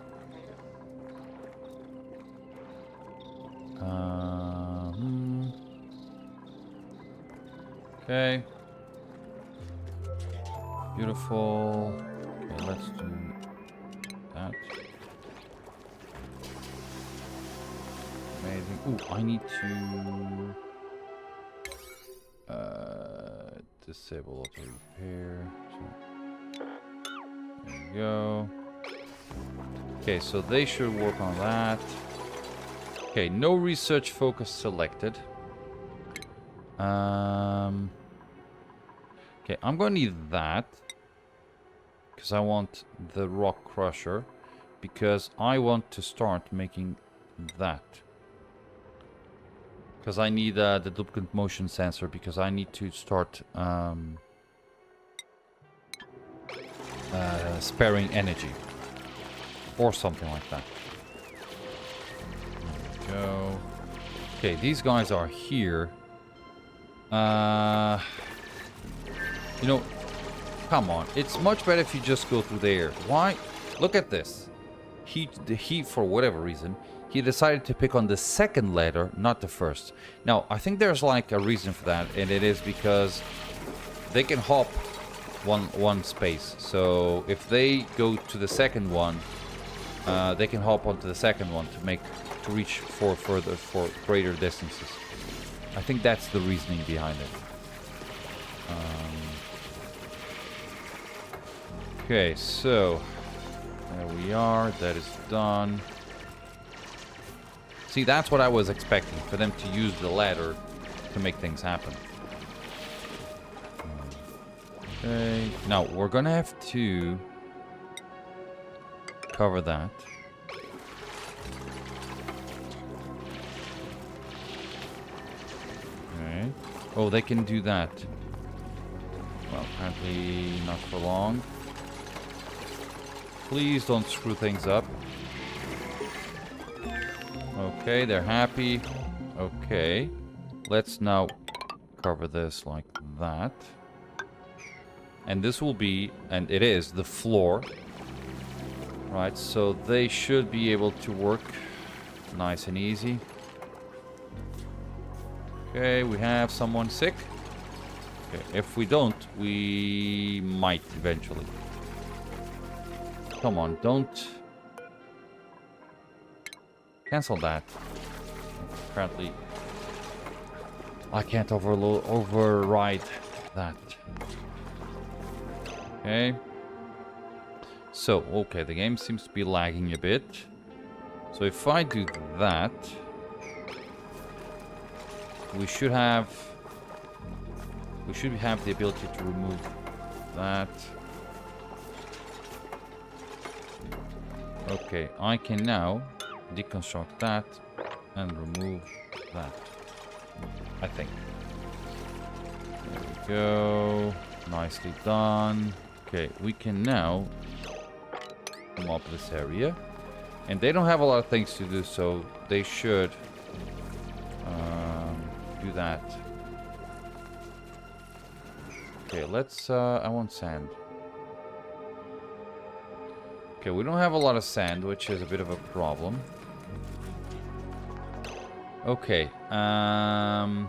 Okay. Beautiful. Okay, let's do that. Amazing. Ooh, I need to disable auto repair. So there we go. Okay, so they should work on that. Okay, no research focus selected. Okay, I'm gonna need that because I want the rock crusher, because I want to start making that. Because I need the duplicate motion sensor, because I need to start sparing energy or something like that. There we go. Okay, these guys are here. You know, come on. It's much better if you just go through there. Why? Look at this. He, for whatever reason, he decided to pick on the second ladder, not the first. Now, I think there's like a reason for that, and it is because they can hop one space. So if they go to the second one, they can hop onto the second one to reach for greater distances. I think that's the reasoning behind it. Okay, so there we are. That is done. See, that's what I was expecting, for them to use the ladder to make things happen. Okay, now we're gonna have to cover that. Okay. Oh, they can do that. Well, apparently not for long. Please don't screw things up. Okay, they're happy. Okay. Let's now cover this like that. And this will be, and it is, the floor. Right, so they should be able to work nice and easy. Okay, we have someone sick. Okay, if we don't, we might eventually. Come on, don't... Cancel that. Apparently, I can't override that. Okay. So, okay, the game seems to be lagging a bit. So if I do that, we should have the ability to remove that. Okay, I can now deconstruct that and remove that. I think. There we go. Nicely done. Okay, we can now mop this area. And they don't have a lot of things to do, so they should do that. Okay, let's... I want sand. Okay, we don't have a lot of sand, which is a bit of a problem. Okay, I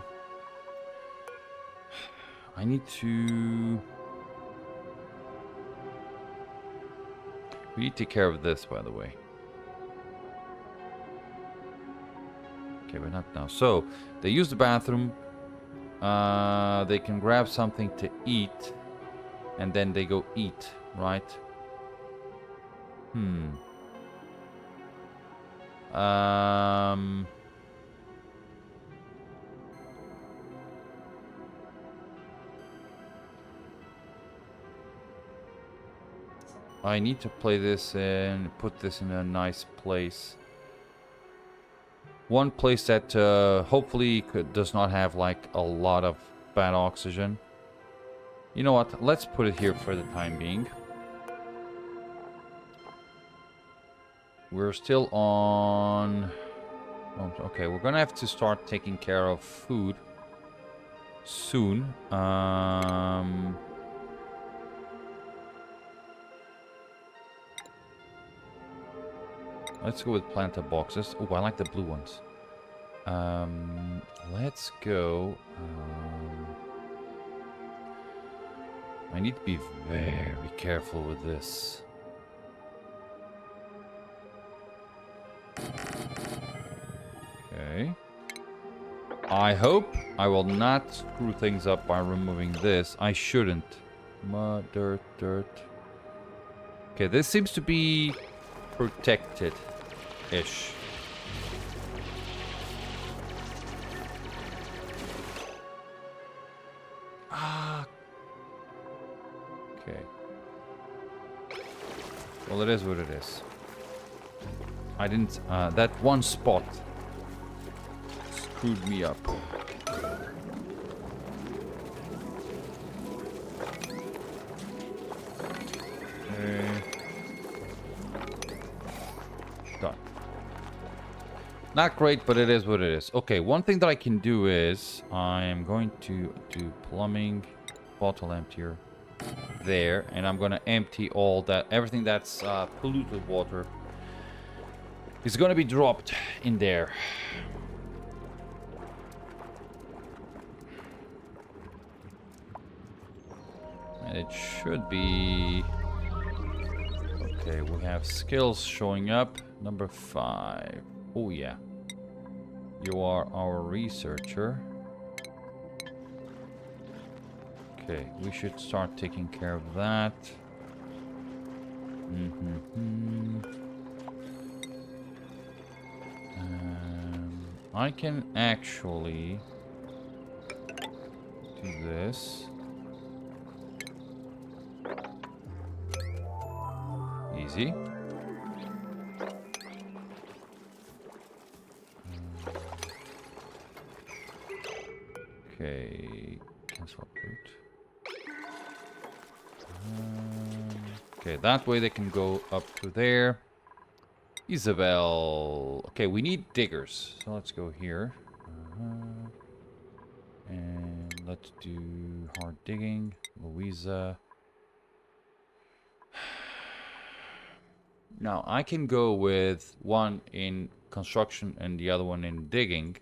need to... We need to take care of this, by the way. Okay, but not now. So, they use the bathroom. They can grab something to eat. And then they go eat, right? I need to play this and put this in a nice place. One place that hopefully does not have like a lot of bad oxygen. You know what? Let's put it here for the time being. We're still on... Oh, okay, we're gonna have to start taking care of food soon. Let's go with planter boxes. Oh, I like the blue ones. Let's go. I need to be very careful with this. Okay. I hope I will not screw things up by removing this. I shouldn't. Mud, dirt, dirt. Okay, this seems to be protected-ish. Ah. Okay. Well, it is what it is. I didn't... that one spot screwed me up. Okay. Done. Not great, but it is what it is. Okay, one thing that I can do is... I am going to do plumbing, bottle emptier there, and I'm going to empty all that... Everything that's polluted water is going to be dropped in there. And it should be... Okay, we have skills showing up. Number 5. Oh, yeah. You are our researcher. Okay, we should start taking care of that. I can actually do this. Easy. Okay, cancel route. Okay, that way they can go up to there. Isabel. Okay, we need diggers. So let's go here. And let's do hard digging. Louisa. Now, I can go with one in construction and the other one in digging.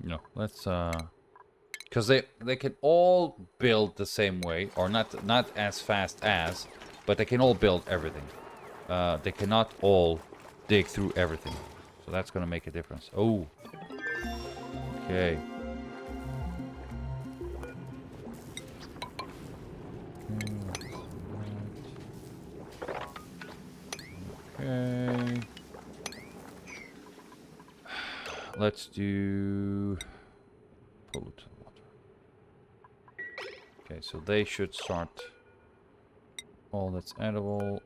No, let's because they can all build the same way, or not as fast as, but they can all build everything. They cannot all dig through everything, so that's gonna make a difference. Oh, okay. Okay. Let's do polluted water. Okay, so they should start. All that's edible,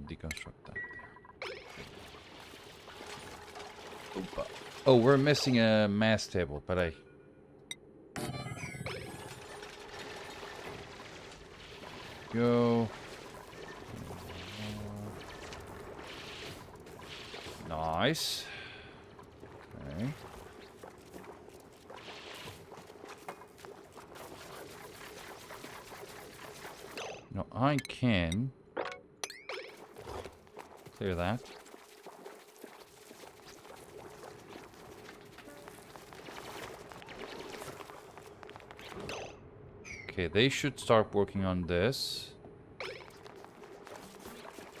deconstruct that. Opa. Oh, we're missing a mass table, but I. Go. Nice. Okay. No, I can clear that. Okay, they should start working on this.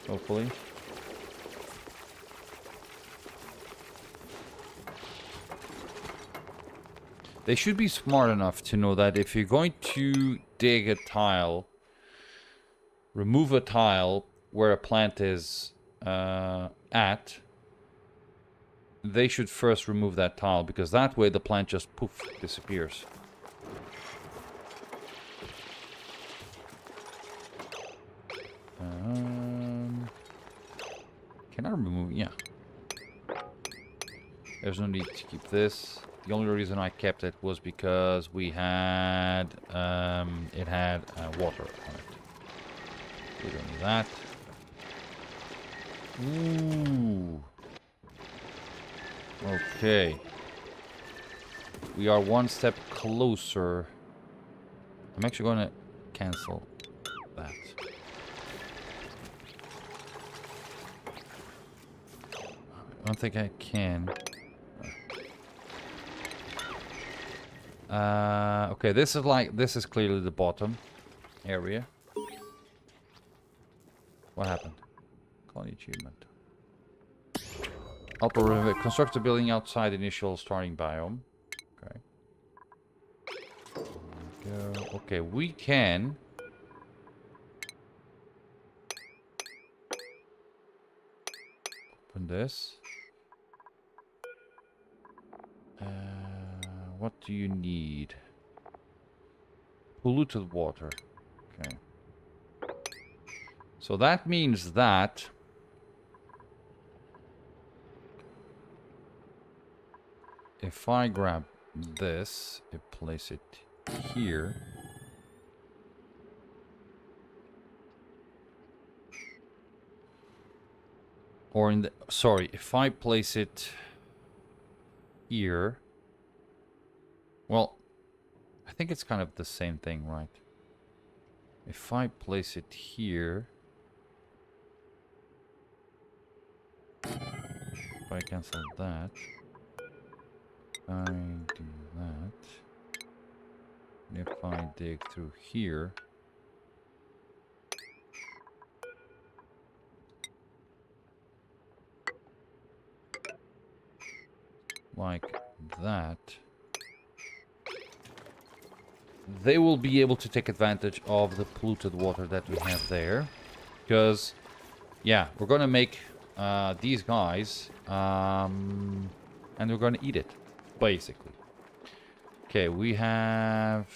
Hopefully. They should be smart enough to know that if you're going to dig a tile, remove a tile where a plant is at, they should first remove that tile, because that way the plant just poof disappears. Can I remove? Yeah. There's no need to keep this. The only reason I kept it was because we had it had water on it. We don't need that. Ooh. Okay. We are one step closer. I'm actually going to cancel that. I don't think I can. Okay, this is clearly the bottom area. What happened? Colony achievement. Construct a building outside initial starting biome. Okay. There we go. Okay, we can. Open this. What do you need? Polluted water. Okay. So that means that if I grab this and place it here, or in the, sorry, if I place it here, well, I think it's kind of the same thing, right? If I place it here, if I cancel that, I do that, and if I dig through here, like that, they will be able to take advantage of the polluted water that we have there. Because, yeah, we're going to make these guys, and we're going to eat it, basically. Okay, we have...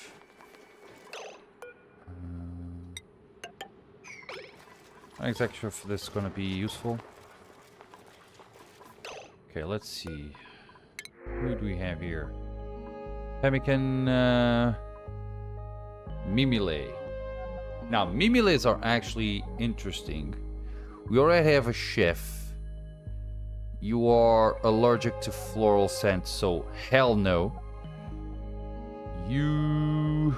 I'm not exactly sure if this is going to be useful. Okay, let's see. Who do we have here? Pemmican... Mimile. Now, Mimiles are actually interesting. We already have a chef. You are allergic to floral scent, so hell no. You...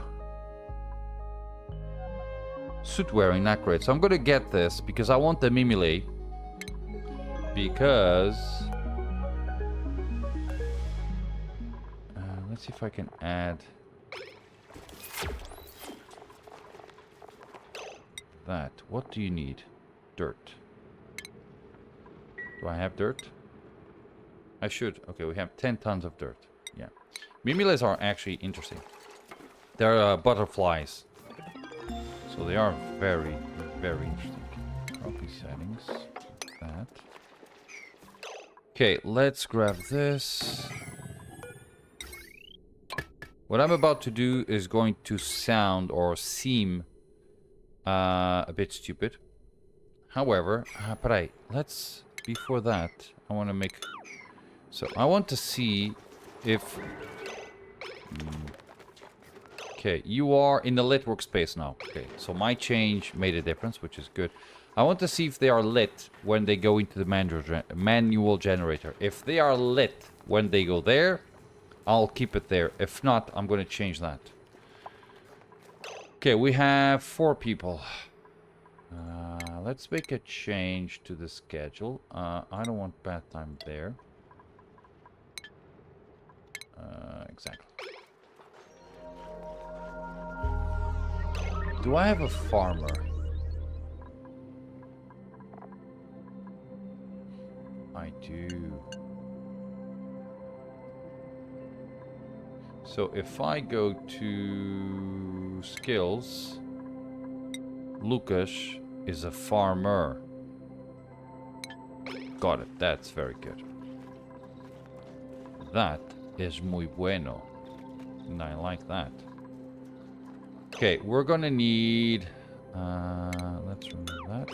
Suit wearing, not great. So I'm gonna get this because I want the Mimile. Because... let's see if I can add... that. What do you need? Dirt. Do I have dirt? I should. Okay, we have 10 tons of dirt. Yeah. Mimiles are actually interesting. They're butterflies. So they are very, very interesting. Copy settings. That. Okay, let's grab this. What I'm about to do is going to sound or seem a bit stupid. However, let's, before that, I want to make... So, I want to see if... Okay, you are in the lit workspace now. Okay, so my change made a difference, which is good. I want to see if they are lit when they go into the manual generator. If they are lit when they go there, I'll keep it there. If not, I'm going to change that. Okay, we have 4 people. Let's make a change to the schedule. I don't want bath time there. Exactly. Do I have a farmer? I do. So if I go to skills, Lucas is a farmer. Got it. That's very good. That is muy bueno. And I like that. Okay, we're gonna need... let's remove that.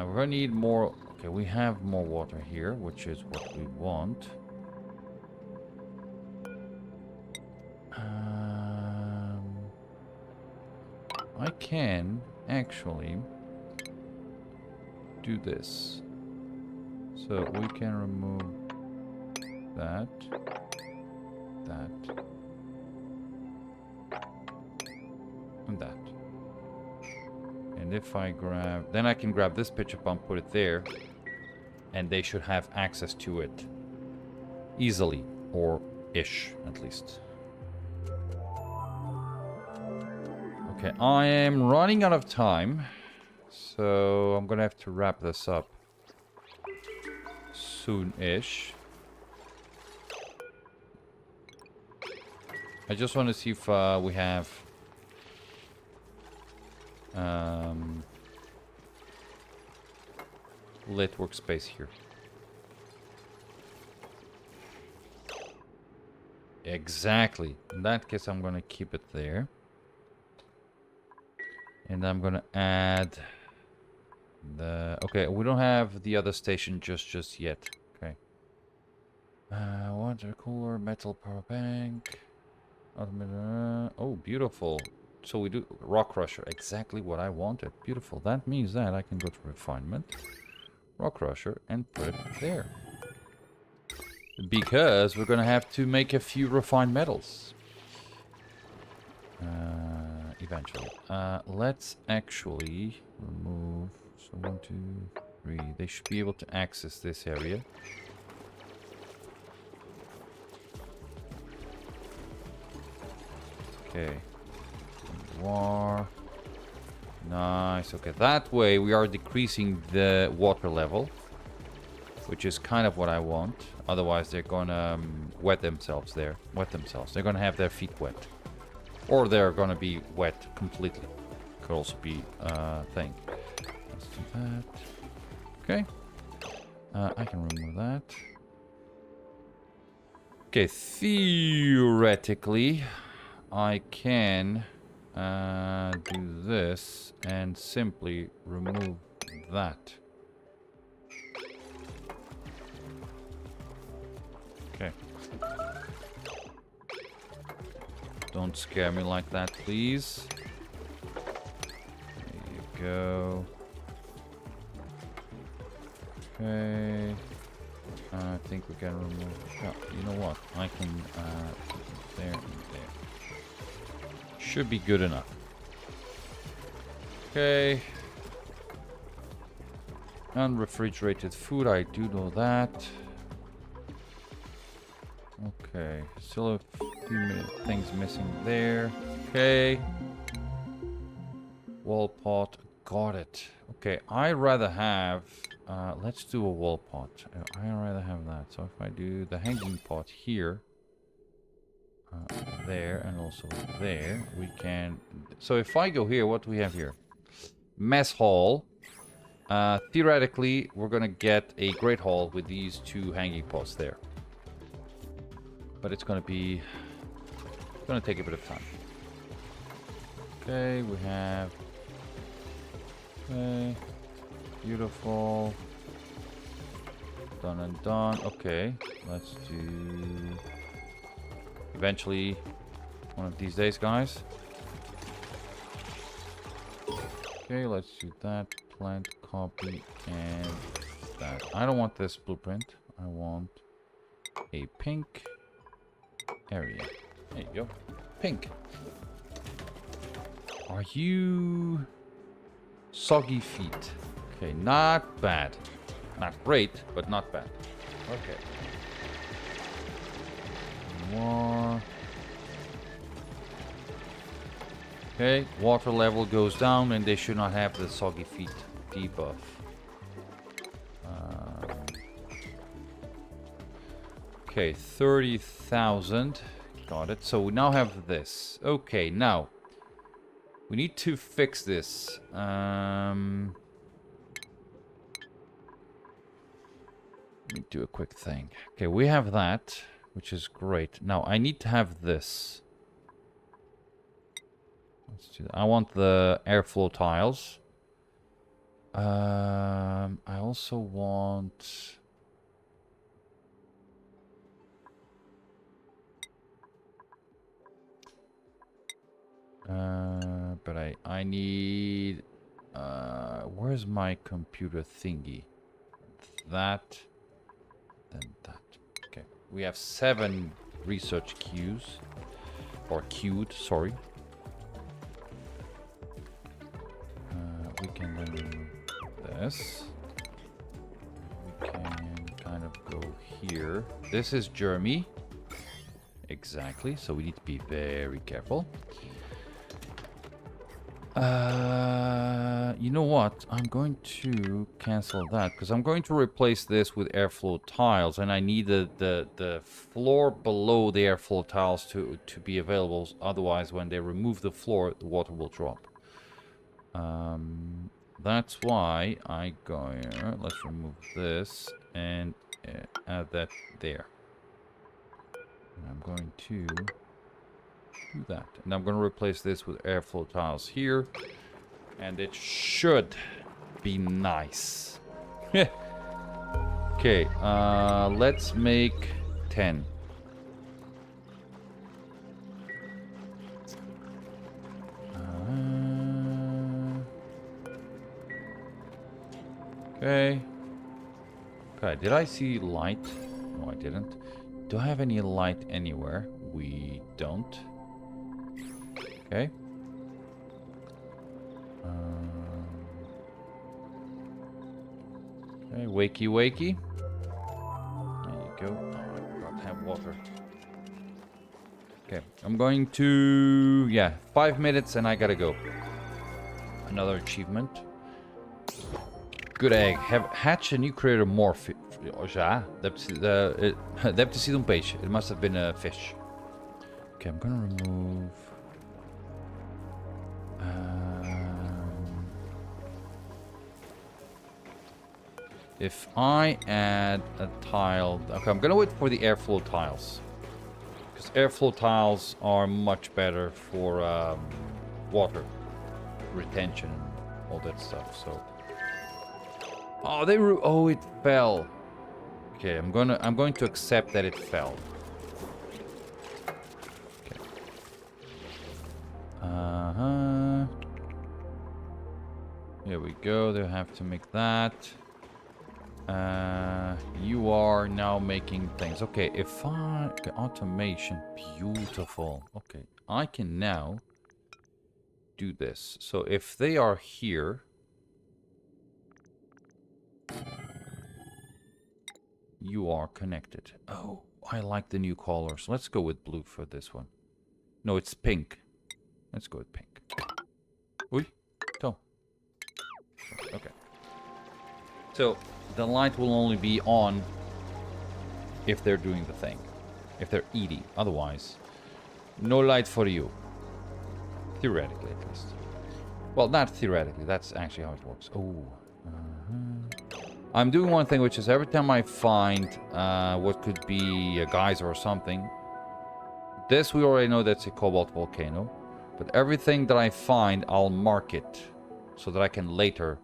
We're gonna need more... Okay, we have more water here, which is what we want. I can actually do this. So we can remove that, that, and that. And if I grab... Then I can grab this pitcher pump, put it there, and they should have access to it easily, or ish at least. Okay, I am running out of time, so I'm gonna have to wrap this up soon-ish. I just want to see if we have lit workspace here. Exactly. In that case, I'm gonna keep it there. And I'm gonna add the... Okay, we don't have the other station just yet. Okay. Water cooler, metal power bank. Oh, beautiful. So we do rock crusher. Exactly what I wanted. Beautiful. That means that I can go to refinement, rock crusher, and put it there. Because we're gonna have to make a few refined metals. Eventually. Let's actually remove... So 1, 2, 3. They should be able to access this area. Okay. War. Nice. Okay, that way we are decreasing the water level, which is kind of what I want. Otherwise, they're gonna wet themselves there. They're gonna have their feet wet. Or they're gonna be wet completely. Could also be a thing. Let's do that. Okay. I can remove that. Okay, theoretically, I can do this and simply remove that. Okay. Don't scare me like that, please. There you go. Okay. I think we can remove... Oh, you know what? I can... there and there. Should be good enough. Okay. Unrefrigerated food, I do know that. Okay, still a few things missing there. Okay. Wall pot, got it. Okay, I'd rather have... let's do a wall pot. I'd rather have that. So if I do the hanging pot here... there and also there, we can... So if I go here, what do we have here? Mess hall. Theoretically, we're gonna get a great hall with these 2 hanging pots there. but it's gonna take a bit of time. Okay, we have. Okay, beautiful. Done and done. Okay, let's do. Eventually, one of these days, guys. Okay, let's do that. Plant, copy, and that. I don't want this blueprint. I want a pink area. There you go. Pink. Are you soggy feet? Okay, not bad. Not great, but not bad. Okay. More. Okay, water level goes down and they should not have the soggy feet debuff. Okay, 30,000. Got it. So we now have this. Okay, now we need to fix this. Let me do a quick thing. Okay, we have that, which is great. Now I need to have this. Let's do that. I want the airflow tiles. I also want. But I need. Where's my computer thingy? That. Then that. Okay. We have 7 research queues. Or queued, sorry. We can then do this. We can kind of go here. This is Jeremy. Exactly. So we need to be very careful. You know what? I'm going to cancel that because I'm going to replace this with airflow tiles, and I need the floor below the airflow tiles to be available. Otherwise, when they remove the floor, the water will drop. That's why I go here. Let's remove this and add that there. And I'm going to do that. And I'm going to replace this with airflow tiles here. And it should be nice. Okay, let's make 10. Okay. Okay, did I see light? No, I didn't. Do I have any light anywhere? We don't. Okay. Okay, wakey wakey. There you go. Oh, I forgot to have water. Okay, I'm going to... Yeah, 5 minutes and I gotta go. Another achievement. Good egg. Have hatched a new creator more fish. Já. Deve ter sido peixe. It must have been a fish. Okay, I'm gonna remove... if I add a tile... Okay, I'm gonna wait for the airflow tiles. Because airflow tiles are much better for water retention and all that stuff, so... Oh, oh, it fell. Okay, I'm going to accept that it fell. Okay. Here we go. They have to make that. You are now making things. Okay, if I... Okay, automation. Beautiful. Okay, I can now do this. So if they are here... You are connected. Oh, I like the new colors. Let's go with blue for this one. No, it's pink. Let's go with pink. Ui, go. Okay. So, the light will only be on if they're doing the thing. If they're eating. Otherwise, no light for you. Theoretically, at least. Well, not theoretically. That's actually how it works. Oh. I'm doing one thing, which is every time I find what could be a geyser or something, this we already know that's a cobalt volcano. But everything that I find, I'll mark it. So that I can later...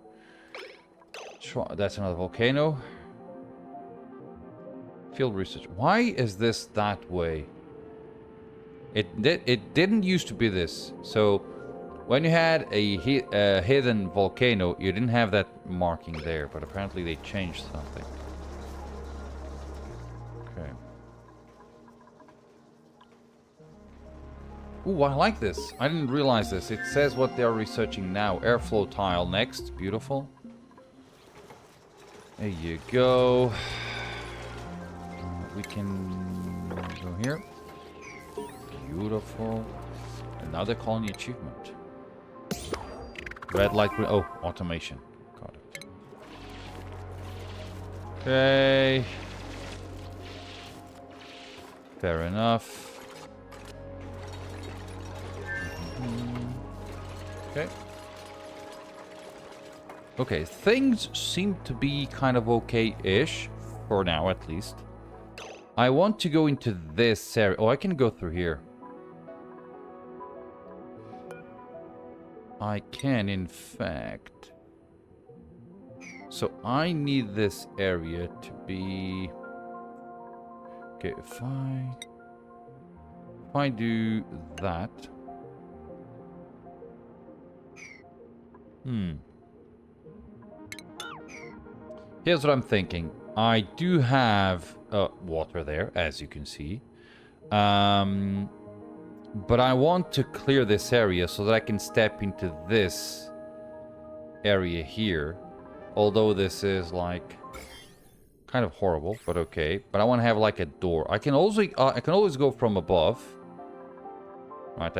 That's another volcano. Field research. Why is this that way? It didn't used to be this. So when you had a hidden volcano, you didn't have that marking there. But apparently they changed something. Okay. Ooh, I like this. I didn't realize this. It says what they are researching now. Airflow tile next. Beautiful. There you go. We can go here. Beautiful. And now they're calling the achievement. Red light, green. Oh, automation. Got it. Okay. Fair enough. Okay. Okay, things seem to be kind of okay-ish. For now, at least. I want to go into this area. Oh, I can go through here. I can, in fact. So I need this area to be... Okay, if I do that... Here's what I'm thinking. I do have water there, as you can see. But I want to clear this area so that I can step into this area here. Although this is like kind of horrible, but okay. But I want to have like a door. I can also I can always go from above. Right,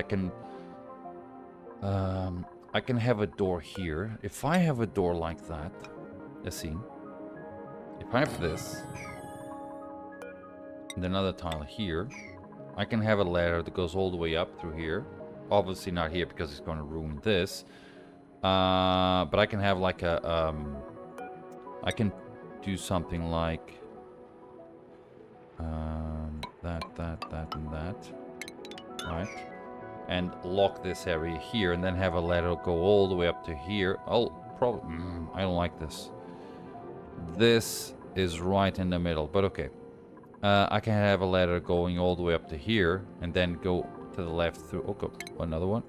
I can have a door here. If I have a door like that, let's see. If I have this, and another tile here, I can have a ladder that goes all the way up through here. Obviously not here because it's going to ruin this. But I can have like a, I can do something like that, and that, right? And lock this area here, and then have a ladder go all the way up to here. I'll probably, I don't like this. This is right in the middle, but okay. I can have a ladder going all the way up to here, and then go to the left through. Okay, another one.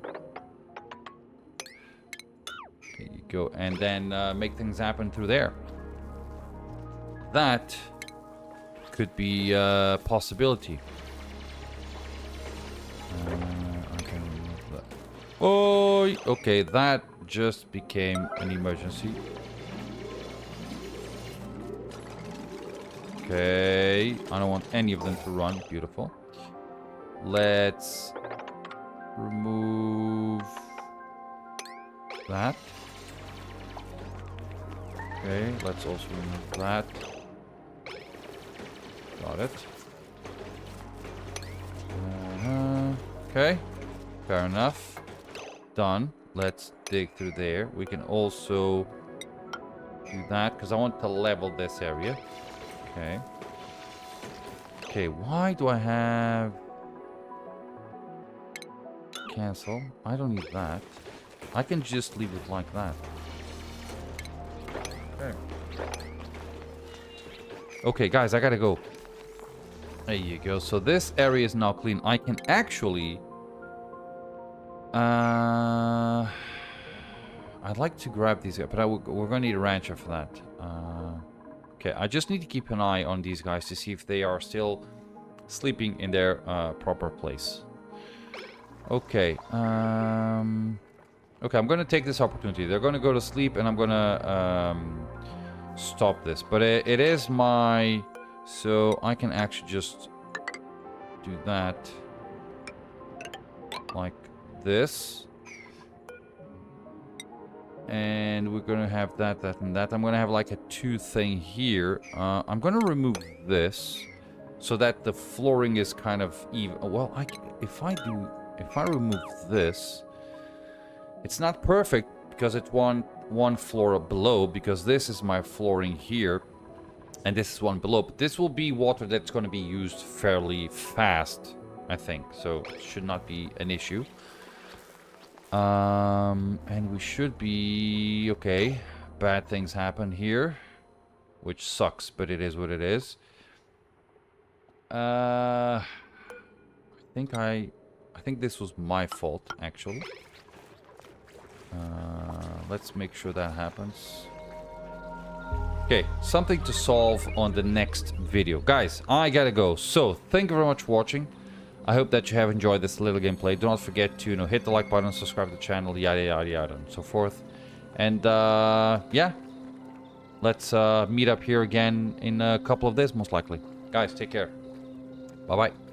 There you go, and then make things happen through there. That could be a possibility. Oh, okay, that just became an emergency. Okay, I don't want any of them to run. Beautiful. Let's remove that. Okay, let's also remove that. Got it. Okay, fair enough. Done. Let's dig through there. We can also do that because I want to level this area. Okay. Okay, why do I have... Cancel. I don't need that. I can just leave it like that. Okay. Okay, guys, I gotta go. There you go. So this area is now clean. I can actually... I'd like to grab these guys, but we're gonna need a rancher for that. Okay, I just need to keep an eye on these guys to see if they are still sleeping in their proper place. Okay. Okay, I'm gonna take this opportunity. They're gonna go to sleep, and I'm gonna stop this. But it is my... So I can actually just do that like this. And we're gonna have that, and that. I'm gonna have like a 2 thing here. I'm gonna remove this so that the flooring is kind of even. Well, if I remove this, it's not perfect because it's one floor below, because this is my flooring here, and this is one below. But this will be water that's going to be used fairly fast I think. So it should not be an issue. And we should be okay. Bad things happen here, which sucks, but it is what it is. I think this was my fault, actually. Let's make sure that happens. Okay, something to solve on the next video. Guys, I gotta go. So, thank you very much for watching. I hope that you have enjoyed this little gameplay. Do not forget to, hit the like button, subscribe to the channel, yada, yada, yada, and so forth. And, yeah. Let's meet up here again in a couple of days, most likely. Guys, take care. Bye-bye.